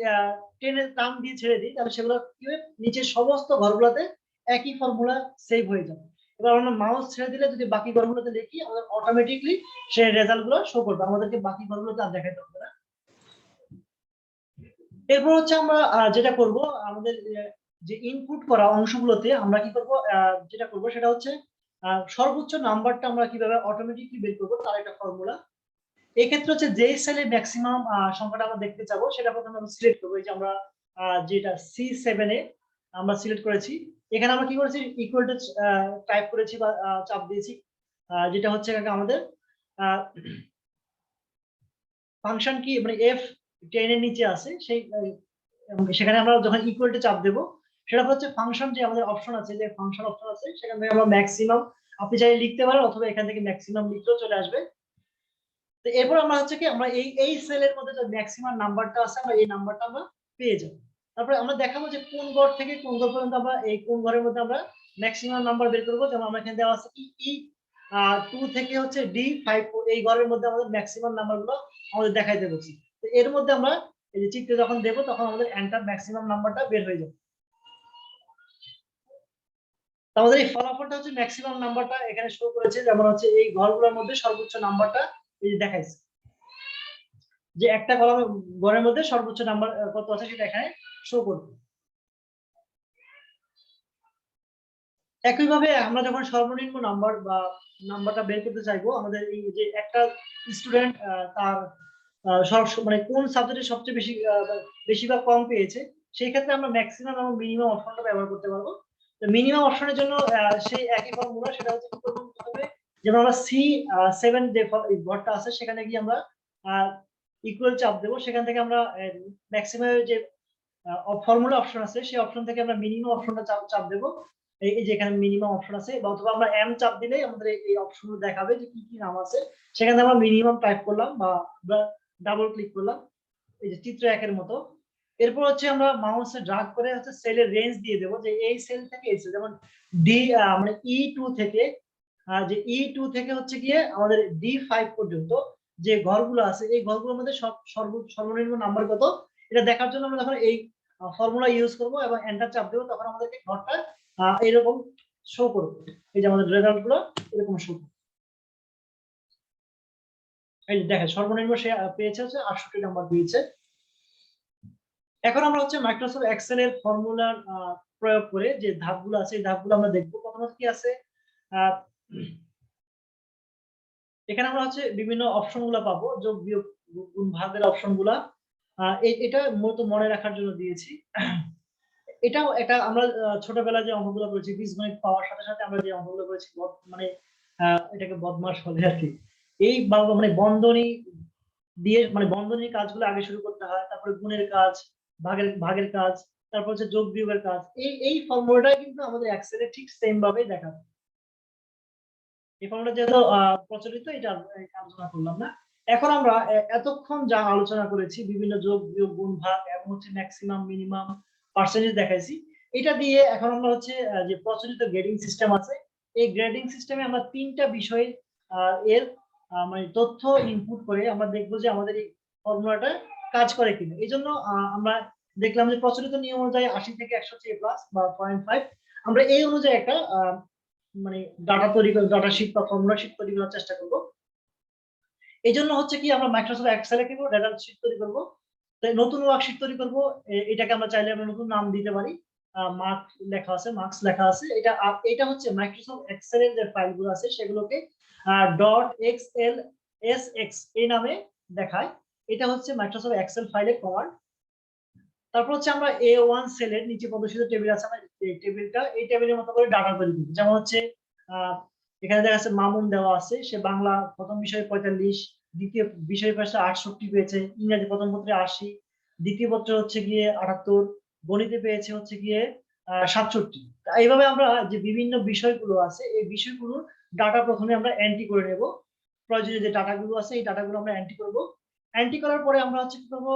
টেনে টান দিয়ে ছেড়ে দিই, তাহলে সেগুলো কি হবে, নিচের সমস্ত ঘরগুলোতে একই ফর্মুলা সেভ হয়ে যাবে। এবার আমরা মাউস ছেড়ে দিলে যদি বাকি ঘরগুলোতে লিখি, আমাদের অটোমেটিকলি সেই রেজাল্ট গুলো শো করবে, আমাদেরকে বাকি ঘরগুলোতে আর দেখাতে হবে না। এরপর হচ্ছে আমরা যেটা করব, আমাদের যে ইনপুট করা অংশগুলোতে আমরা কি করব, যেটা করব সেটা হচ্ছে সর্বোচ্চ নাম্বারটা আমরা কিভাবে অটোমেটিকলি বের করব তার একটা ফর্মুলা। এই ক্ষেত্রে হচ্ছে যে সেলে ম্যাক্সিমাম সংখ্যাটা আমরা দেখতে চাবো সেটা প্রথমে আমরা সিলেক্ট করব। এই যে আমরা যেটা C7 এ আমরা সিলেক্ট করেছি, এখানে আমরা কি করেছি, ইকুয়াল টু টাইপ করেছি বা চাপ দিয়েছি, যেটা হচ্ছে আমাদের ফাংশন কি মানে F10 এর নিচে আছে সেই, সেখানে আমরা যখন ইকুয়াল টু চাপ দেব, সেটা হচ্ছে ফাংশন যে আমাদের অপশন আছে, যে ফাংশন অপশন আছে সেখান থেকে আমরা ম্যাক্সিমাম আপনি চাইলে লিখতে পারেন, অথবা এখান থেকে ম্যাক্সিমাম লিখলেও চলে আসবে। তো এরপর আমরা হচ্ছে কি, আমরা এই সেলের মধ্যে যে ম্যাক্সিমাম নাম্বারটা আছে আমরা এই নাম্বারটা আমরা পেয়ে যাব। তারপরে আমরা দেখাবো যে কোন ঘর থেকে কোন ঘর পর্যন্ত আমরা এই কোন ঘরের মধ্যে আমরা ম্যাক্সিমাম নাম্বার বের করবো। যেমন আমরা এখানে দেওয়া আছে কি E2 থেকে হচ্ছে D5, এই ঘরের মধ্যে আমাদের ম্যাক্সিমাম নাম্বার গুলো আমাদের দেখাইতে বলছি। তো এর মধ্যে আমরা এই যে চিত্রে যখন দেবো তখন আমাদের এন্টার ম্যাক্সিমাম নাম্বারটা বের হয়ে যাবে। আমাদের এই ফলাফলটা হচ্ছে ম্যাক্সিমাম নাম্বারটা এখানে শো করেছে, যেমন হচ্ছে এই ঘরগুলোর মধ্যে সর্বোচ্চ নাম্বারটা এই যে দেখাইছে, যে একটা কলাম ঘরের মধ্যে সর্বোচ্চ নাম্বার কত আছে সেটা এখানে শো করবে। একইভাবে আমরা যখন সর্বনিম্ন নাম্বার বা নাম্বারটা বের করতে চাইবো, আমাদের এই যে একটা স্টুডেন্ট তার মানে কোন সাবজেক্টে সবচেয়ে বেশি বেশি বা কম পেয়েছে, সেই ক্ষেত্রে আমরা ম্যাক্সিমাম এবং মিনিমাম অপশনটা ব্যবহার করতে পারবো। তো মিনিমাম অপশনের জন্য সেই একই ফর্মুলা, সেটা হচ্ছে প্রথমে যেমন আমরা C7 যে ঘরটা আছে সেখানে গিয়ে আমরা ইকুয়াল চাপ দেবো, সেখান থেকে আমরা ম্যাক্সিমাম যে ফর্মুলা অপশন আছে সেই অপশন থেকে আমরা মিনিমাম অপশনটা চাপ দেবো। এই যে এখানে মিনিমাম অপশন আছে, অথবা আমরা M চাপ দিলেই আমাদের এই অপশনগুলো দেখাবে যে কি কি নাম আছে, সেখানে আমরা মিনিমাম টাইপ করলাম বা আমরা ডাবল ক্লিক করলাম, এই যে চিত্র 1 এর মতো। এরপর হচ্ছে আমরা মাউসে ড্রাগ করে হচ্ছে সেলের রেঞ্জ দিয়ে দেবো, যে এই সেল থেকে এই সেল, যেমন ডি মানে E2 থেকে যে E2 থেকে হচ্ছে গিয়ে আমাদের D5 পর্যন্ত যে ঘরগুলো আছে এই ঘরগুলোর মধ্যে সর্বনিম্ন নাম্বার কত, এটা দেখার জন্য আমরা যখন এই ফর্মুলা ইউজ করব এবং এন্টার চাপ দেবো, তখন আমাদেরকে ঘরটা এরকম শো করবে। এই যে আমাদের রেজাল্ট গুলো এরকম শো করবে। এই যে দেখেন সর্বনিম্ন সে পেয়েছে হচ্ছে 68 নাম্বার পেয়েছে। এখন আমরা হচ্ছে মাইক্রোসফট এক্সেল এর ফর্মুলার প্রয়োগ করে যে ধাপগুলো আছে এই ধাপগুলো আমরা দেখবো। প্রথমত কি আছে, এখানে আমরা হচ্ছে বিভিন্ন অপশন গুলা পাবো, যোগ বিয়োগ গুণ ভাগের অপশন গুলা। এটা মূলত মনে রাখার জন্য দিয়েছি। এটাও এটা আমরা ছোটবেলায় যে অঙ্কগুলো করেছি, বীজগণিত পাওয়ার সাথে সাথে আমরা যে অঙ্কগুলো করেছি মানে এটাকে বদমাশ বলে আর কি। এই মানে বন্ধনী দিয়ে মানে বন্ধনীর কাজগুলো আগে শুরু করতে হয়, তারপরে গুণের কাজ, ভাগের কাজ, তারপর হচ্ছে যোগ বিয়োগের কাজ। এই ফর্মুলাটা কিন্তু আমাদের এক্সেলে ঠিক সেম ভাবে দেখাবে। এই ফর্মুলা যেহেতু প্রচলিত, এটা আলোচনা করলাম না। এখন আমরা এতক্ষণ যা আলোচনা করেছি, বিভিন্ন যোগ বিয়োগ গুণ ভাগ এবং হচ্ছে ম্যাক্সিমাম মিনিমাম পার্সেন্টেজ দেখাইছি, এটা দিয়ে এখন আমরা হচ্ছে যে প্রচলিত গ্রেডিং সিস্টেম আছে, এই গ্রেডিং সিস্টেমে আমরা 3টা বিষয় এর মানে তথ্য ইনপুট করে আমরা দেখবো যে আমাদের এই ফর্মুলাটা কাজ করে কিনা। এই জন্য আমরা দেখলাম যে প্রচলিত নিয়ম অনুযায়ী 80 থেকে 100 চেয়ে প্লাস বা 0.5, আমরা এই অনুযায়ী একটা মানে ডাটা শিট বা ফর্মুলা শিট তৈরি করার চেষ্টা করব। এই জন্য হচ্ছে কি আমরা মাইক্রোসফট এক্সেলে কি ডাটা শিট তৈরি করব, তাই নতুন ওয়ার্কশিট তৈরি করব। এটাকে আমরা চাইলে আমরা নতুন নাম দিতে পারি, মার্কস লেখা আছে। এটা হচ্ছে মাইক্রোসফট এক্সেলের যে ফাইলগুলো আছে সেগুলোকে .xlsx এই নামে দেখায়। এটা হচ্ছে মাইক্রোসফট এক্সেল ফাইলের কমান্ড। তারপর হচ্ছে আমরা A1 সেলের নিচে প্রদর্শিত টেবিল আছে, আমরা এই টেবিলটা এই টেবিলের মতো করে ডাটা তৈরি করব। যেমন হচ্ছে এখানে দেখা যাচ্ছে মামুন দেওয়া আছে, সে বাংলা প্রথম বিষয়ে 45, দ্বিতীয় বিষয় পেয়েছে 68 পেয়েছে, ইংরেজি প্রথম পত্রে 80, দ্বিতীয় পত্রে হচ্ছে গিয়ে 78, গণিতে পেয়েছে হচ্ছে গিয়ে 67। এইভাবে আমরা যে বিভিন্ন বিষয়গুলো আছে এই বিষয়গুলোর ডাটা প্রথমে আমরা এন্ট্রি করে নেব। প্রয়োজনীয় যে ডাটাগুলো আছে এই ডাটাগুলো আমরা এন্ট্রি করব। এন্ট্রি করার পরে আমরা হচ্ছে কি করব,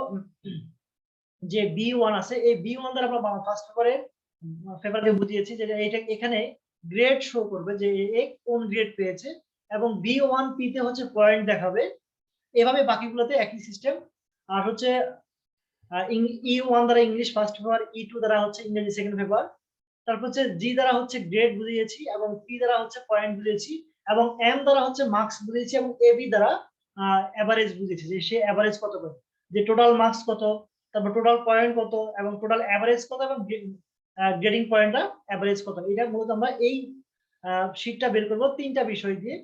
যে B1 আছে এই B1 দ্বারা আমরা ফার্স্ট পেপারে বুঝিয়েছি যে এটা এখানে গ্রেড শো করবে যে এ কোন গ্রেড পেয়েছে, এবং B1P তে হচ্ছে পয়েন্ট দেখাবে। এভাবে বাকিগুলোতে একই সিস্টেম। আর হচ্ছে E1 দ্বারা ইংলিশ ফার্স্ট পেপার, E2 দ্বারা হচ্ছে ইংরেজি সেকেন্ড পেপার, তারপর হচ্ছে G দ্বারা হচ্ছে গ্রেড বুঝিয়েছি, এবং P দ্বারা হচ্ছে পয়েন্ট বুঝিয়েছি, এবং M দ্বারা হচ্ছে মার্কস বুঝিয়েছি, এবং AB দ্বারা এভারেজ বুঝিয়েছি যে সে এভারেজ কত করে, যে টোটাল মার্কস কত, তারপর টোটাল পয়েন্ট কত, এবং টোটাল এভারেজ কত, এবং গ্রেডিং পয়েন্টটা এভারেজ কত। এটা মূলত আমরা এই শীটটা বের করব তিনটা বিষয় দিয়ে।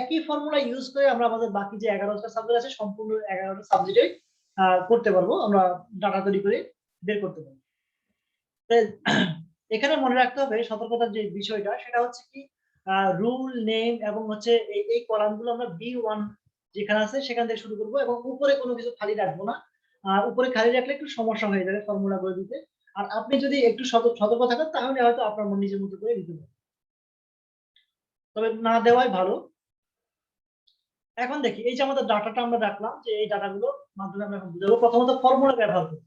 একই ফর্মুলা ইউজ করে আমরা আমাদের বাকি যে 11টা সাবজেক্ট আছে সম্পূর্ণ 11টা সাবজেক্টে করতে পারবো, আমরা ডাটা তৈরি করে বের করতে পারবো। এখানে মনে রাখতে হবে সতর্কতার যে বিষয়টা সেটা হচ্ছে কি রুল নেম এবং হচ্ছে এই কলামগুলো আমরা B1 যেখানে আছে সেখান থেকে শুরু করব, এবং উপরে কোনো কিছু খালি রাখবো না। উপরে খালি রাখলে একটু সমস্যা হয়ে যাবে ফর্মুলা গুলো দিতে। আর আপনি যদি একটু সতর্ক থাকেন তাহলে হয়তো আপনার মন নিজের মতো করে দিতে পারেন, তবে না দেওয়াই ভালো। এখন দেখি এই যে আমাদের ডাটাটা আমরা রাখলাম, যে এই ডাটাগুলো মাধ্যমে আমরা এখন বুঝাবো। প্রথমত ফর্মুলা ব্যবহার করব।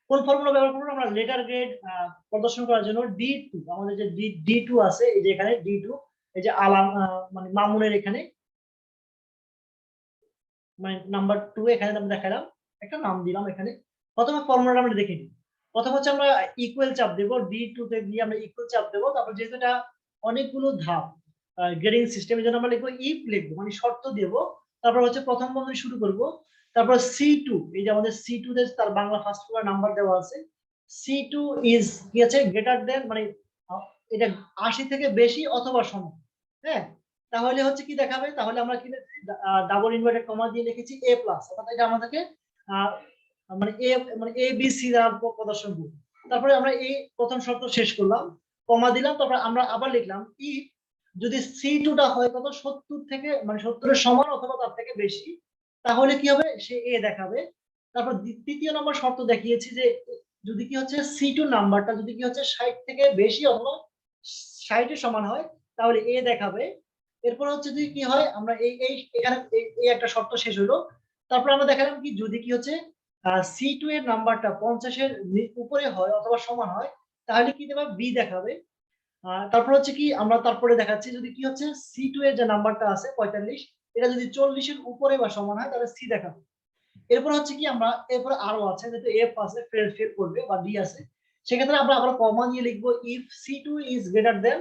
কোন ফর্মুলা ব্যবহার করব? আমরা লেটার গ্রেড প্রদর্শন করার জন্য D2, আমাদের যে D2 আছে এই যে এখানে D2, এই যে আলাম মানে মামুনের এখানে মানে নাম্বার 2 এখানে আমরা দেখালাম, একটা নাম দিলাম এখানে। প্রথমে ফর্মুলাটা আমরা দেখে নিই। প্রথম হচ্ছে আমরা ইকুয়াল চাপ দেব, D2 তে গিয়ে আমরা ইকুয়াল চাপ দেব। তারপর যেহেতু এটা অনেকগুলো ধাপ গ্রেডিং সিস্টেমের জন্য আমরা লিখবো ইফ, লিখবো মানে শর্ত দেব। তারপর হচ্ছে প্রথম বন্ধনী শুরু করব। তারপর C2, এই যে আমাদের C2 তে তার বাংলা ফার্স্ট পেপার নাম্বার দেওয়া আছে। C2 ইজ কি আছে গ্রেটার দেন, মানে এটা 80 থেকে বেশি অথবা সমান। হ্যাঁ, তাহলে হচ্ছে কি দেখাবে, তাহলে আমরা কি ডাবল ইনভার্টেড কমা দিয়ে লিখেছি A প্লাস, অর্থাৎ এটা আমাদেরকে মানে এ মানে A B C দ্বারা প্রদর্শন করব। তারপরে আমরা এই প্রথম শর্ত শেষ করলাম, কমা দিলাম। তারপর আমরা আবার লিখলাম ইফ যদি C2 টা হয় কত 70 থেকে মানে 70 এর সমান অথবা তার থেকে বেশি, তাহলে কি হবে সে A দেখাবে। তারপর তৃতীয় নম্বর শর্ত দেখিয়েছি যে যদি কি হচ্ছে C2 নাম্বারটা যদি কি হচ্ছে 60 থেকে বেশি অথবা 60 এর সমান হয় তাহলে A দেখাবে। এরপর হচ্ছে যদি কি হয় আমরা এই এখানে এই একটা শর্ত শেষ হলো। তারপর আমরা দেখালাম কি যদি কি হচ্ছে C2 এর নাম্বারটা 50 এর উপরে হয় অথবা সমান হয় তাহলে কি দেবে B দেখাবে। তারপর হচ্ছে কি আমরা তারপরে দেখাচ্ছি যদি কি হচ্ছে C2 এর যে নাম্বারটা আছে 45, এটা যদি 40 এর উপরে বা সমান হয় তাহলে C দেখাবে। এরপর হচ্ছে কি আমরা এরপর আরো আছে যেহেতু F আছে ফেল করবে বা D আছে, সেক্ষেত্রে আমরা আবার কমা দিয়ে লিখবো if C2 is greater than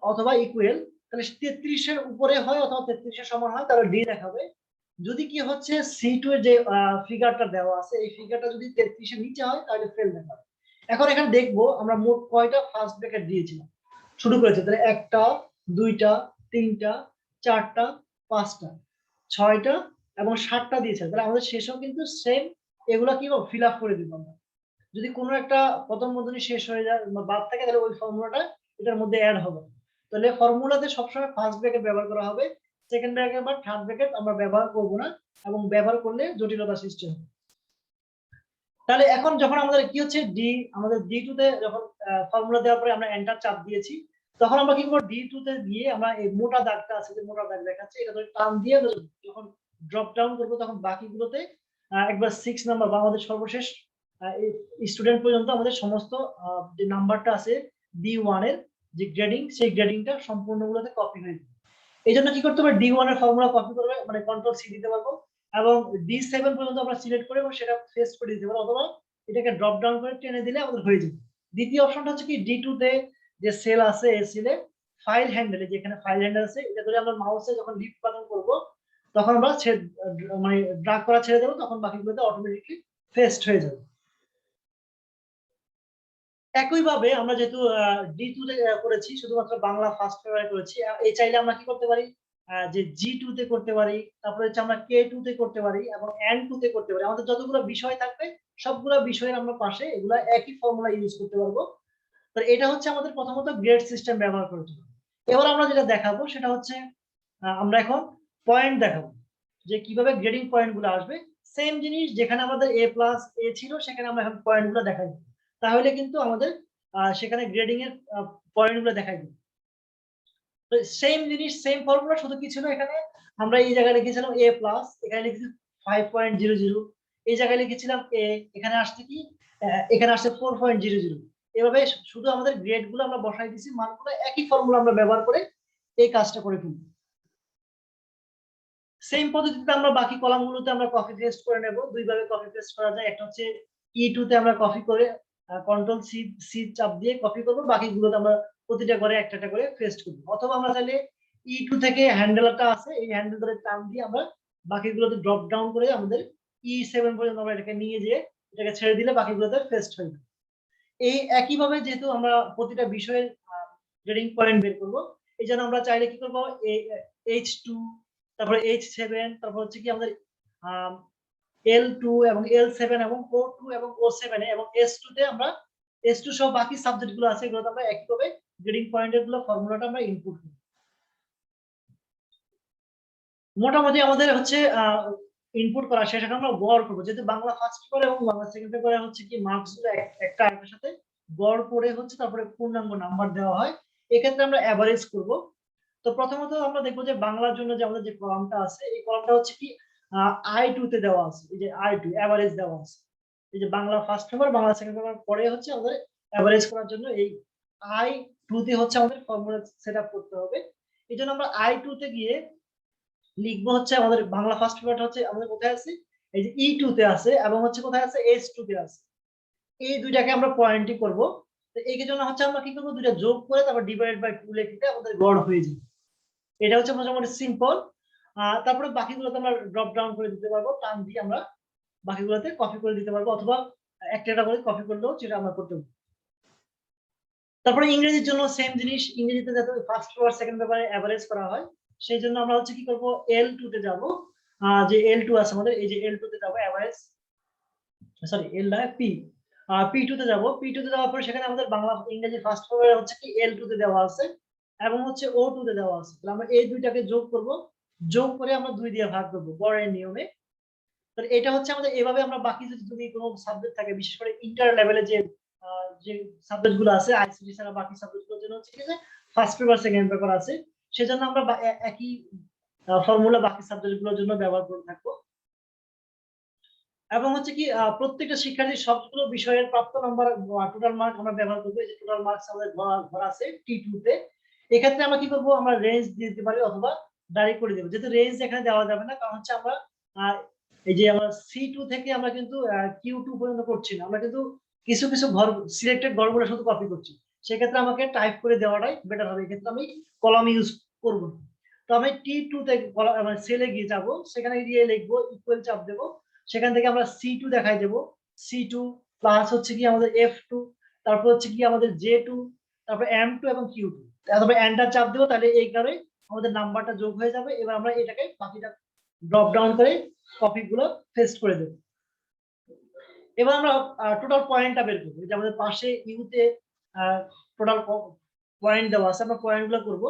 অথবা ইকুয়াল, তাহলে 33 এর উপরে হয় অথবা 33 এর সমান হয় তাহলে D দেখাবে। যদি কি হচ্ছে C2 এর যে ফিগারটা দেওয়া আছে এই ফিগারটা যদি 33 এর নিচে হয় তাহলে ফেল দেখাবে। এখন এখানে দেখবো আমরা মোট কয়টা ফার্স্ট ব্র্যাকেট দিয়েছিলাম, শুরু করেছে তাহলে একটা, দুইটা, তিনটা, চারটা, পাঁচটা, ছয়টা এবং 7টা দিয়েছে। তাহলে আমাদের শেষেও কিন্তু সেম এগুলা কি ফিল আপ করে দিব আমরা। যদি কোনো একটা প্রথম বন্ধনী শেষ হয়ে যায় বা বাদ থাকে তাহলে ওই ফর্মুলাটা এটার মধ্যে অ্যাড হবে। তাহলে ফর্মুলাতে সবসময় ফার্স্ট ব্র্যাকেট ব্যবহার করা হবে, সেকেন্ড ব্র্যাকেট বা থার্ড ব্র্যাকেট আমরা ব্যবহার করব না, এবং ব্যবহার করলে জটিলতা সৃষ্টি হবে। তাহলে এখন যখন আমাদের কি হচ্ছে আমাদের D2 তে যখন ফর্মুলা দেওয়ার পরে আমরা এন্টার চাপ দিয়েছি, তখন আমরা কি করব D2 তে গিয়ে আমরা এই মোটা দাগটা আছে যে মোটা দাগ দেখাচ্ছে এটা ধরে টান দিয়ে যখন ড্রপ ডাউন করব তখন বাকিগুলোতে একবার 6 নাম্বার বা আমাদের সর্বশেষ স্টুডেন্ট পর্যন্ত আমাদের সমস্ত যে নাম্বারটা আছে D1 এর যে গ্রেডিং সেই গ্রেডিংটা সম্পূর্ণগুলোতে কপি হয়ে যাবে। এই জন্য কি করতে হবে D1 এর ফর্মুলা কপি করবে মানে কন্ট্রোল সি দিতে পারবো, এবং D7 পর্যন্ত আমরা সিলেক্ট করে এবং সেটা পেস্ট করে দিতে পারবো, অথবা এটাকে ড্রপ ডাউন করে টেনে দিলে আমাদের হয়ে যাবে। দ্বিতীয় অপশনটা হচ্ছে কি D2 তে যে সেল আছে এই সেলে ফাইল হ্যান্ডেলে যেখানে ফাইল হ্যান্ডেল আছে এটা ধরে আমরা মাউসে যখন লিফট বাটন করব তখন আমরা মানে ড্রাগ করা ছেড়ে দেবো, তখন বাকিগুলোতে অটোমেটিকলি পেস্ট হয়ে যাবে। একইভাবে আমরা যেহেতু D2 তে করেছি শুধুমাত্র বাংলা ফার্স্ট পেপারে করেছি, এই চাইলে আমরা কি করতে পারি যে G2 তে করতে পারি, তারপরে হচ্ছে আমরা K2 তে করতে পারি এবং N2 তে করতে পারি। আমাদের যতগুলো বিষয় থাকবে সবগুলো বিষয়ের আমরা পাশে এগুলা একই ফর্মুলা ইউজ করতে পারবো। তো এটা হচ্ছে আমাদের প্রথমত গ্রেড সিস্টেম ব্যবহার করতে হবে। এবার আমরা যেটা দেখাবো সেটা হচ্ছে আমরা এখন পয়েন্ট দেখাবো। যে কিভাবে গ্রেডিং পয়েন্ট গুলো আসবে। সেম জিনিস যেখানে আমাদের এ প্লাস এ ছিল সেখানে আমরা এখন পয়েন্ট গুলো দেখাই দিই। তাহলে কিন্তু আমাদের সেখানে গ্রেডিং এর পয়েন্ট গুলো দেখাই দিই। তো সেম জিনিস সেম ফর্মুলা, শুধু কি ছিল এখানে আমরা এই জায়গায় লিখেছিলাম এ প্লাস, এখানে লিখেছি 5.00, এই জায়গায় লিখেছিলাম এ, এখানে আসছে কি এখানে আসছে 4.00। এভাবে শুধু আমাদের গ্রেড গুলো আমরা বসাই দিছি, মানগুলো একই ফর্মুলা আমরা ব্যবহার করে এই কাজটা করে ফেলবো। সেম পদ্ধতিতে আমরা বাকি কলাম গুলোতে আমরা কপি পেস্ট করে নেব। দুই ভাবে কপি পেস্ট করা যায়, একটা হচ্ছে E2 তে আমরা কপি করে কন্ট্রোল সি সি চাপ দিয়ে কপি করব, বাকিগুলোতে আমরা প্রতিটা করে একটা একটা করে পেস্ট করব। অথবা আমরা চাইলে E2 থেকে হ্যান্ডেলটা আছে, এই হ্যান্ডেল ধরে টান দিয়ে আমরা বাকিগুলোতে ড্রপ ডাউন করে আমাদের E7 পর্যন্ত আমরা এটাকে নিয়ে যেয়ে এটাকে ছেড়ে দিলে বাকিগুলোতে পেস্ট হয়ে যাবে। এই একইভাবে যেহেতু আমরা প্রতিটা বিষয়ের গ্রেডিং পয়েন্ট বের করব, এই জন্য আমরা চাইলে কি করব, H2, তারপরে H7, তারপর হচ্ছে কি আমাদের L2 এবং L7 এবং O2 এবং O7 এবং S2 তে আমরা S2 সহ বাকি সাবজেক্ট গুলো আছে এগুলোতে আমরা একইভাবে গ্রেডিং পয়েন্টের গুলো ফর্মুলাটা আমরা ইনপুট করি। মোটামুটি আমাদের হচ্ছে ইনপুট করা শেষ। এখন আমরা গড় করবো, যেহেতু বাংলা ফার্স্ট পেপার এবং বাংলা সেকেন্ড পেপারে হচ্ছে কি মার্কস গুলো একটা আরেকটার সাথে গড় করে হচ্ছে তারপরে পূর্ণাঙ্গ নাম্বার দেওয়া হয়। এক্ষেত্রে আমরা এভারেজ করব। তো প্রথমত আমরা দেখবো যে বাংলার জন্য যে আমাদের যে কলামটা আছে, এই কলামটা হচ্ছে কি I2 তে দেওয়া আছে। এই যে I2 এভারেজ দেওয়া আছে। এই যে Bangla first paper Bangla second paper পরে হচ্ছে আমাদের এভারেজ করার জন্য এই I2 তে হচ্ছে আমাদের ফর্মুলা সেটআপ করতে হবে। এই জন্য আমরা I2 তে গিয়ে লিখবো হচ্ছে আমাদের বাংলা ফার্স্ট পেপারটা হচ্ছে আমাদের কোথায় আছে, এই যে E2 তে আছে এবং হচ্ছে কোথায় আছে H2 তে আছে। এই দুইটাকে আমরা পয়েন্টই করব। তো এই জন্য হচ্ছে আমরা কি করব, দুইটা যোগ করে তারপর ডিভাইড বাই 2 লিখতে আমাদের গড় হয়ে যাবে। এটা হচ্ছে মোটামুটি সিম্পল। তারপরে বাকিগুলোতে আমরা ড্রপ ডাউন করে দিতে পারবো, টান দিয়ে আমরা বাকিগুলোতে কপি করে দিতে পারবো, অথবা একটা একটা করে কপি করলেও সেটা আমরা করতে পারবো। তারপরে ইংরেজির জন্য সেম জিনিস, ইংরেজিতে যাতে ফার্স্ট পেপার সেকেন্ড পেপারে এভারেজ করা হয়, সেই জন্য আমরা হচ্ছে কি করব, L2 তে যাব। যে L2 আছে আমাদের, এই যে L2 তে যাব এভারেজ, সরি এল না পি, P2 তে যাব। P2 তে যাওয়ার পরে সেখানে আমাদের বাংলা ইংরেজি ফার্স্ট পেপারে হচ্ছে কি L2 তে দেওয়া আছে এবং হচ্ছে O2 তে দেওয়া আছে। তাহলে আমরা এই দুইটাকে যোগ করব, যোগ করে আমরা 2 দিয়ে ভাগ করব গড়ের নিয়মে। তো এটা হচ্ছে আমাদের, এভাবে আমরা বাকি যদি কোনো সাবজেক্ট থাকে, বিশেষ করে ইন্টার লেভেলে যে সাবজেক্ট গুলো আছে আইসিটি ছাড়া বাকি সাবজেক্ট গুলোর জন্য হচ্ছে কি যে ফার্স্ট পেপার সেকেন্ড পেপার আছে, সেজন্য আমরা একই ফর্মুলা বাকি সাবজেক্ট গুলোর জন্য ব্যবহার করে থাকবো। এবং হচ্ছে কি প্রত্যেকটা শিক্ষার্থী সবগুলো বিষয়ের প্রাপ্ত নাম্বার টোটাল মার্ক আমরা ব্যবহার করবো। এই যে টোটাল মার্কস আমাদের ধরা আছে T2 তে। এক্ষেত্রে আমরা কি করব, আমরা রেঞ্জ দিয়ে দিতে পারি অথবা ডাইরেক্ট করে দেবো। যেহেতু রেঞ্জ এখানে দেওয়া যাবে না, কারণ হচ্ছে আমরা এই যে আমরা C2 থেকে আমরা কিন্তু Q2 পর্যন্ত করছি না, আমরা কিন্তু কিছু কিছু ঘর সিলেক্টেড ঘরগুলো শুধু কপি করছি। সেক্ষেত্রে আমাকে টাইপ করে দেওয়াটাই বেটার হবে, এক্ষেত্রে আমি কলাম ইউজ করব। তো আমি T2 তে সেলে গিয়ে যাব, সেখানে গিয়ে লিখবো ইকুয়াল চাপ দেবো, সেখান থেকে আমরা C2 দেখাই দেব। C2 প্লাস হচ্ছে কি আমাদের F2, তারপর হচ্ছে কি আমাদের J2, তারপর M2 এবং Q2। তারপর এন্টার চাপ দেবো, তাহলে এই কারণে আমাদের নাম্বারটা যোগ হয়ে যাবে। এবার আমরা এটাকে বাকিটা ড্রপ ডাউন করে কপি গুলো পেস্ট করে দেব। এবার আমরা টোটাল পয়েন্টটা বের করব। যে আমাদের পাশে ইউতে টোটাল পয়েন্ট দেওয়া আছে, আমরা পয়েন্ট গুলো করব।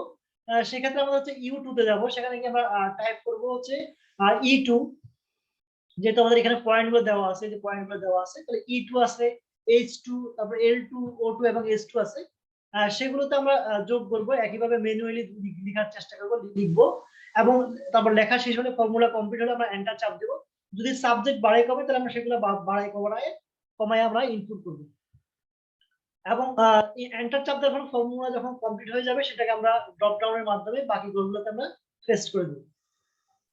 সেক্ষেত্রে আমরা হচ্ছে U2 তে যাব, সেখানে গিয়ে আমরা টাইপ করব হচ্ছে E2। যেহেতু আমাদের এখানে পয়েন্ট গুলো দেওয়া আছে, যে পয়েন্ট গুলো দেওয়া আছে, তাহলে E2 আছে, H2, তারপর L2, O2 এবং S2 আছে, সেগুলোতে আমরা যোগ করব। একইভাবে ম্যানুয়ালি লেখার চেষ্টা করব, লিখবো এবং তারপর লেখা শেষ হলে ফর্মুলা কমপ্লিট হলে আমরা এন্টার চাপ দেব। যদি সাবজেক্ট বাড়াই কমে তাহলে আমরা সেগুলো বাড়াই কমায় আমরা ইনপুট করব। এবং এন্টার চাপ দেওয়ার পর ফর্মুলা যখন কমপ্লিট হয়ে যাবে সেটাকে আমরা ড্রপ ডাউনের মাধ্যমে বাকি গুলোতে আমরা পেস্ট করে দেব।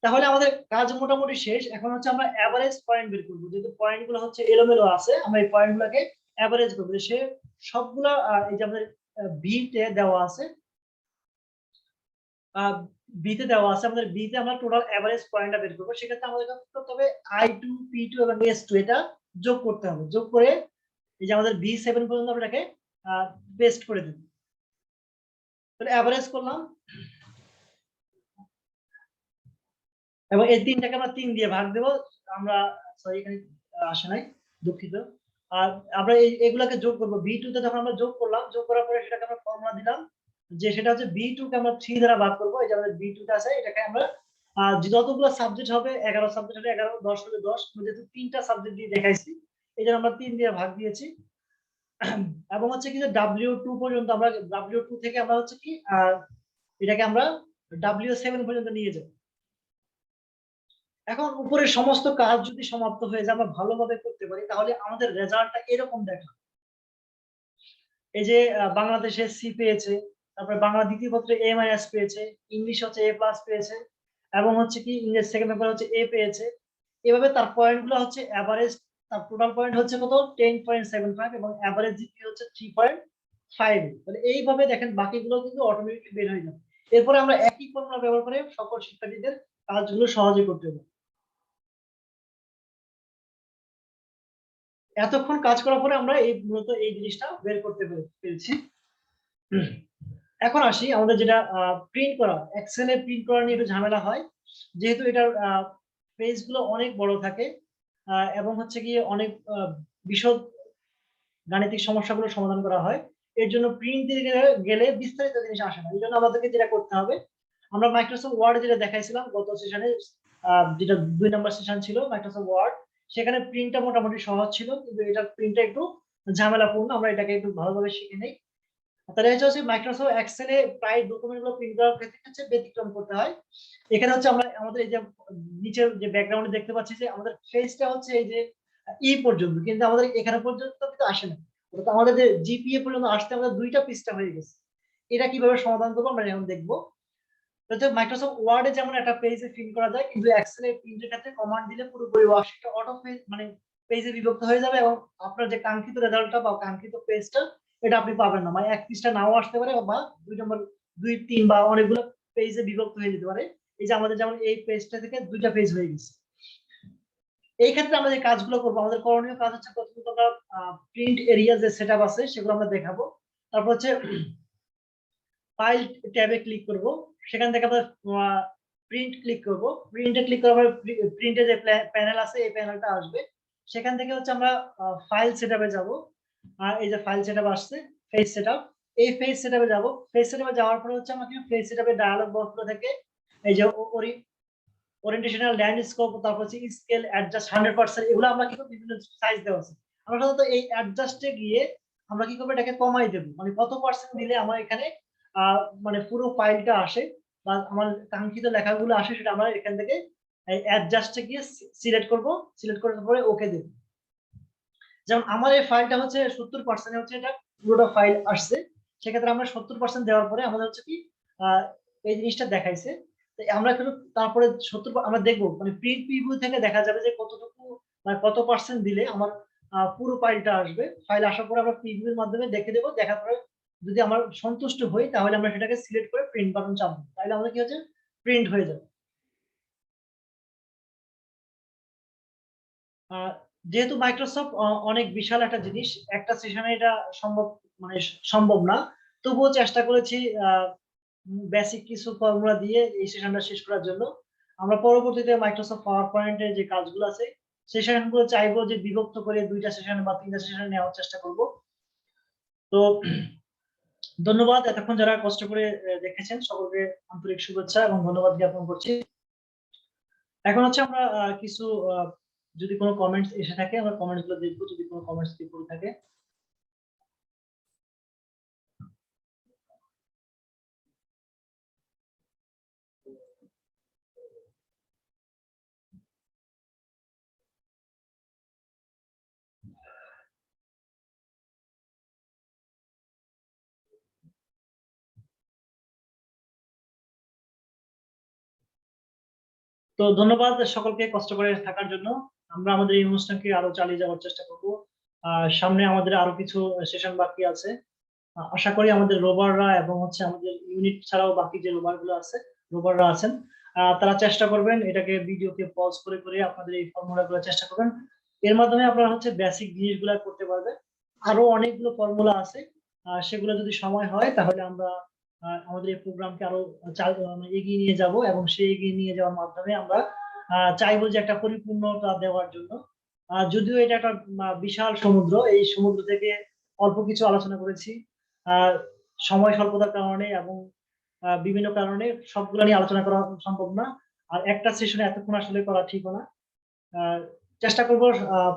তাহলে আমাদের কাজ মোটামুটি শেষ। এখন হচ্ছে আমরা এভারেজ পয়েন্ট বের করব। যেহেতু পয়েন্ট গুলো হচ্ছে এলোমেলো আছে, আমরা এই পয়েন্ট গুলোকে এভারেজ করবো। সে সবগুলা এই যে আমাদের বি তে দেওয়া আছে, বি তে দেওয়া আছে, আমাদের বি তে আমরা টোটাল এভারেজ পয়েন্টটা বের করবো। সেক্ষেত্রে আমাদের কাছে করতে হবে I2, P2 এবং S2 এটা যোগ করতে হবে। যোগ করে এই যে আমাদের B7 পর্যন্ত আমরা এটাকে পেস্ট করে দেব। তাহলে এভারেজ করলাম এবং এই তিনটাকে আমরা 3 দিয়ে ভাগ দেব। আমরা সরি এখানে আসে নাই, দুঃখিত। আর আমরা এগুলাকে যোগ করব। B2 তে যখন আমরা যোগ করলাম, যোগ করার পরে সেটাকে আমরা ফর্মুলা দিলাম যে সেটা হচ্ছে B2 কে আমরা 3 দ্বারা ভাগ করব। এই যে আমাদের B2 টা আছে, এটাকে আমরা যতগুলো সাবজেক্ট হবে 11 সাবজেক্ট হলে 11, 10 হলে 10, যেহেতু 3টা সাবজেক্ট দিয়ে দেখাইছি এই জন্য আমরা 3 দিয়ে ভাগ দিয়েছি। এবং হচ্ছে কি যে W2 পর্যন্ত আমরা W2 থেকে আমরা হচ্ছে কি এটাকে আমরা W7 পর্যন্ত নিয়ে যাব। এখন উপরের সমস্ত কাজ যদি সমাপ্ত হয়ে যায় আমরা ভালোভাবে করতে পারি তাহলে আমাদের রেজাল্টটা এরকম দেখা। এই যে বাংলাদেশে সি পেয়েছে, তারপরে বাংলা দ্বিতীয় পত্রে A- পেয়েছে, ইংলিশ হচ্ছে A+ পেয়েছে, এবং হচ্ছে কি ইংলিশ সেকেন্ড পেপার হচ্ছে A পেয়েছে। এভাবে তার পয়েন্ট গুলো হচ্ছে এভারেজ, তার টোটাল পয়েন্ট হচ্ছে কত 10.75 এবং এভারেজ জিপি হচ্ছে 3.5। মানে এইভাবে দেখেন বাকিগুলো কিন্তু অটোমেটিকলি বের হয়ে যাবে। এরপরে আমরা একই ফর্মুলা ব্যবহার করে সকল শিক্ষার্থীদের কাজগুলো সহজে করতে পারবো। এতক্ষণ কাজ করার পরে আমরা এই মূলত এই জিনিসটা বের করতে পেরেছি। এখন আসি আমাদের যেটা প্রিন্ট করা, এক্সেলে প্রিন্ট করা নিয়ে একটু ঝামেলা হয়, যেহেতু এটার পেজ গুলো অনেক বড় থাকে এবং হচ্ছে গিয়ে অনেক বিশদ গাণিতিক সমস্যাগুলো সমাধান করা হয়। এর জন্য প্রিন্ট দিতে গেলে বিস্তারিত জিনিস আসে না। এই জন্য আমাদেরকে যেটা করতে হবে, আমরা মাইক্রোসফট ওয়ার্ড যেটা দেখাইছিলাম গত সেশনে, যেটা 2 নম্বর সেশন ছিল মাইক্রোসফট ওয়ার্ড, সেখানে প্রিন্টটা মোটামুটি সহজ ছিল, কিন্তু এটার প্রিন্টটা একটু ঝামেলাপূর্ণ। আমরা এটাকে একটু ভালোভাবে শিখে নেই। তাহলে হচ্ছে মাইক্রোসফট এক্সেলে প্রায় ডকুমেন্ট গুলো প্রিন্ট করার ক্ষেত্রে হচ্ছে ব্যতিক্রম করতে হয়। এখানে হচ্ছে আমরা আমাদের এই যে নিচের যে ব্যাকগ্রাউন্ডে দেখতে পাচ্ছি যে আমাদের ফেসটা হচ্ছে এই যে পর্যন্ত, কিন্তু আমাদের এখানে পর্যন্ত কিন্তু আসে না। তো আমাদের যে জিপিএ পর্যন্ত আসতে আমাদের 2টা পৃষ্ঠা হয়ে গেছে। এটা কিভাবে সমাধান করবো আমরা এখন দেখবো। মাইক্রোসফট ওয়ার্ডে যেমন একটা পেজে প্রিন্ট করা যায়, কিন্তু এক্সেলে প্রিন্টের ক্ষেত্রে কমান্ড দিলে পুরোপুরি ওয়ার্কশিটটা অটো পেজ মানে পেজে বিভক্ত হয়ে যাবে, এবং আপনার যে কাঙ্ক্ষিত রেজাল্টটা বা কাঙ্ক্ষিত পেজটা এটা আপনি পাবেন না। মানে এক পৃষ্ঠা নাও আসতে পারে, বা 2 নম্বর 2, 3 বা অনেকগুলো পেজে বিভক্ত হয়ে যেতে পারে। এই যে আমাদের যেমন এই পেজটা থেকে 2টা পেজ হয়ে গেছে। এই ক্ষেত্রে আমরা যে কাজগুলো করবো, আমাদের করণীয় কাজ হচ্ছে প্রথমত আমরা প্রিন্ট এরিয়া যে সেটআপ আছে সেগুলো আমরা দেখাবো। তারপর হচ্ছে ফাইল ট্যাবে ক্লিক করব, সেখান থেকে আমরা প্রিন্ট ক্লিক করব। প্রিন্টে ক্লিক করার পরে প্রিন্টে যে প্যানেল আছে এই প্যানেলটা আসবে। সেখান থেকে হচ্ছে আমরা ফাইল সেটআপে যাব। এই যে ফাইল সেটআপ আসছে, পেজ সেটআপ, এই পেজ সেটআপে যাব। পেজ সেটআপে যাওয়ার পরে হচ্ছে আমাকে পেজ সেটআপে ডায়ালগ বক্স থেকে এই যে ওরিয়েন্টেশনাল ল্যান্ডস্কেপ, তারপর হচ্ছে স্কেল অ্যাডজাস্ট 100%, এগুলো আমরা কিন্তু বিভিন্ন সাইজ দেওয়া আছে। আমরা সাধারণত এই অ্যাডজাস্টে গিয়ে আমরা কি করবো, এটাকে কমাই দেবো, মানে কত পার্সেন্ট দিলে আমার এখানে মানে পুরো ফাইলটা আসে বা আমার কাঙ্ক্ষিত লেখাগুলো আসে, সেটা আমরা এখান থেকে এই অ্যাডজাস্টে গিয়ে সিলেক্ট করব। সিলেক্ট করার পরে ওকে দেব। যেমন আমার এই ফাইলটা হচ্ছে 70% হচ্ছে এটা পুরোটা ফাইল আসছে, সেক্ষেত্রে আমরা 70% দেওয়ার পরে আমাদের হচ্ছে কি এই জিনিসটা দেখাইছে। আমরা কিন্তু তারপরে 70 আমরা দেখবো, মানে প্রিন্ট প্রিভিউ থেকে দেখা যাবে যে কতটুকু মানে কত পার্সেন্ট দিলে আমার পুরো ফাইলটা আসবে। ফাইল আসার পরে আমরা প্রিভিউর মাধ্যমে দেখে দেবো। দেখার পরে যদি আমরা সন্তুষ্ট হই তাহলে আমরা সেটাকে সিলেক্ট করে প্রিন্ট বাটন চাপবো, তাহলে আমাদের কি হচ্ছে প্রিন্ট হয়ে যাবে। আহ, যেহেতু মাইক্রোসফট অনেক বিশাল একটা জিনিস, একটা সেশনে এটা সম্ভব মানে সম্ভব না, তবুও চেষ্টা করেছি বেসিক কিছু ফর্মুলা দিয়ে এই সেশনটা শেষ করার জন্য। আমরা পরবর্তীতে মাইক্রোসফট পাওয়ার পয়েন্টের যে কাজগুলো আছে সেই সেশনগুলো চাইবো যে বিভক্ত করে 2টা সেশন বা 3টা সেশন নেওয়ার চেষ্টা করব। তো ধন্যবাদ এতক্ষণ যারা কষ্ট করে দেখেছেন, সকলকে আন্তরিক শুভেচ্ছা এবং ধন্যবাদ জ্ঞাপন করছি। এখন হচ্ছে আমরা কিছু যদি কোনো কমেন্টস এসে থাকে আমরা কমেন্টস গুলো দেখবো, যদি কোনো কমেন্টস করে থাকে। তো ধন্যবাদ সকলকে কষ্ট করে থাকার জন্য। আমরা আমাদের এই অনুষ্ঠানকে আরো চালিয়ে যাওয়ার চেষ্টা করব। সামনে আমাদের আরো কিছু সেশন বাকি আছে। আশা করি আমাদের রোবাররা এবং হচ্ছে আমাদের ইউনিট ছাড়াও বাকি যে রোবার গুলো আছে, রোবাররা আছেন, তারা চেষ্টা করবেন এটাকে ভিডিওকে পজ করে করে আপনাদের এই ফর্মুলা গুলো চেষ্টা করবেন। এর মাধ্যমে আপনারা হচ্ছে বেসিক জিনিসগুলো করতে পারবেন। আরো অনেকগুলো ফর্মুলা আছে, সেগুলো যদি সময় হয় তাহলে আমরা আমাদের এই প্রোগ্রামকে আরো এগিয়ে নিয়ে যাব, এবং সেই এগিয়ে নিয়ে যাওয়ার মাধ্যমে আমরা চাইবো যে একটা পরিপূর্ণতা দেওয়ার জন্য। যদিও এটা একটা বিশাল সমুদ্র, এই সমুদ্র থেকে অল্প কিছু আলোচনা করেছি। আহ সময় স্বল্পতার কারণে এবং বিভিন্ন কারণে সবগুলো নিয়ে আলোচনা করা সম্ভব না। আর একটা সেশনে এতক্ষণ আসলে করা ঠিক না। চেষ্টা করব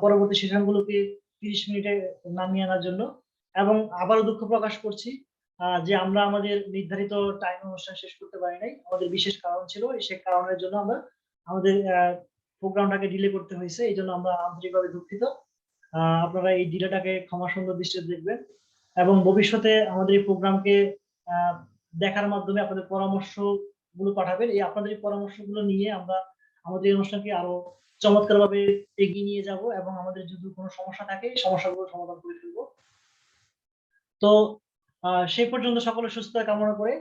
পরবর্তী সেশনগুলোকে 30 মিনিটে নামিয়ে আনার জন্য। এবং আবারও দুঃখ প্রকাশ করছি যে আমরা আমাদের নির্ধারিত টাইমে অনুষ্ঠান শেষ করতে পারি নাই। আমাদের বিশেষ কারণ ছিল। সেই কারণের জন্য আমরা আমাদের প্রোগ্রামটাকে ডিলে করতে হয়েছে। এইজন্য আমরা আন্তরিকভাবে দুঃখিত। আপনারা এই ডিলেটাকে ক্ষমা সুন্দর দৃষ্টিতে দেখবেন এবং ভবিষ্যতে আমাদের এই প্রোগ্রামকে আ দেখার মাধ্যমে আপনাদের পরামর্শগুলো পাঠাবেন। এই আপনাদের এই পরামর্শগুলো নিয়ে আমরা আমাদের এই অনুষ্ঠানকে আরো চমৎকারভাবে এগিয়ে নিয়ে যাবো এবং আমাদের যদি কোনো সমস্যা থাকে, সমস্যাগুলো সমাধান করে ফেলব। তো সেই পর্যন্ত সকলের সুস্থতা কামনা করে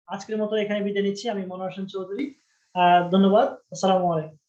আজকের মতো এখানে বিদায় নিচ্ছি। আমি মনোয়ার হোসেন চৌধুরী। ধন্যবাদ। আসসালামু আলাইকুম।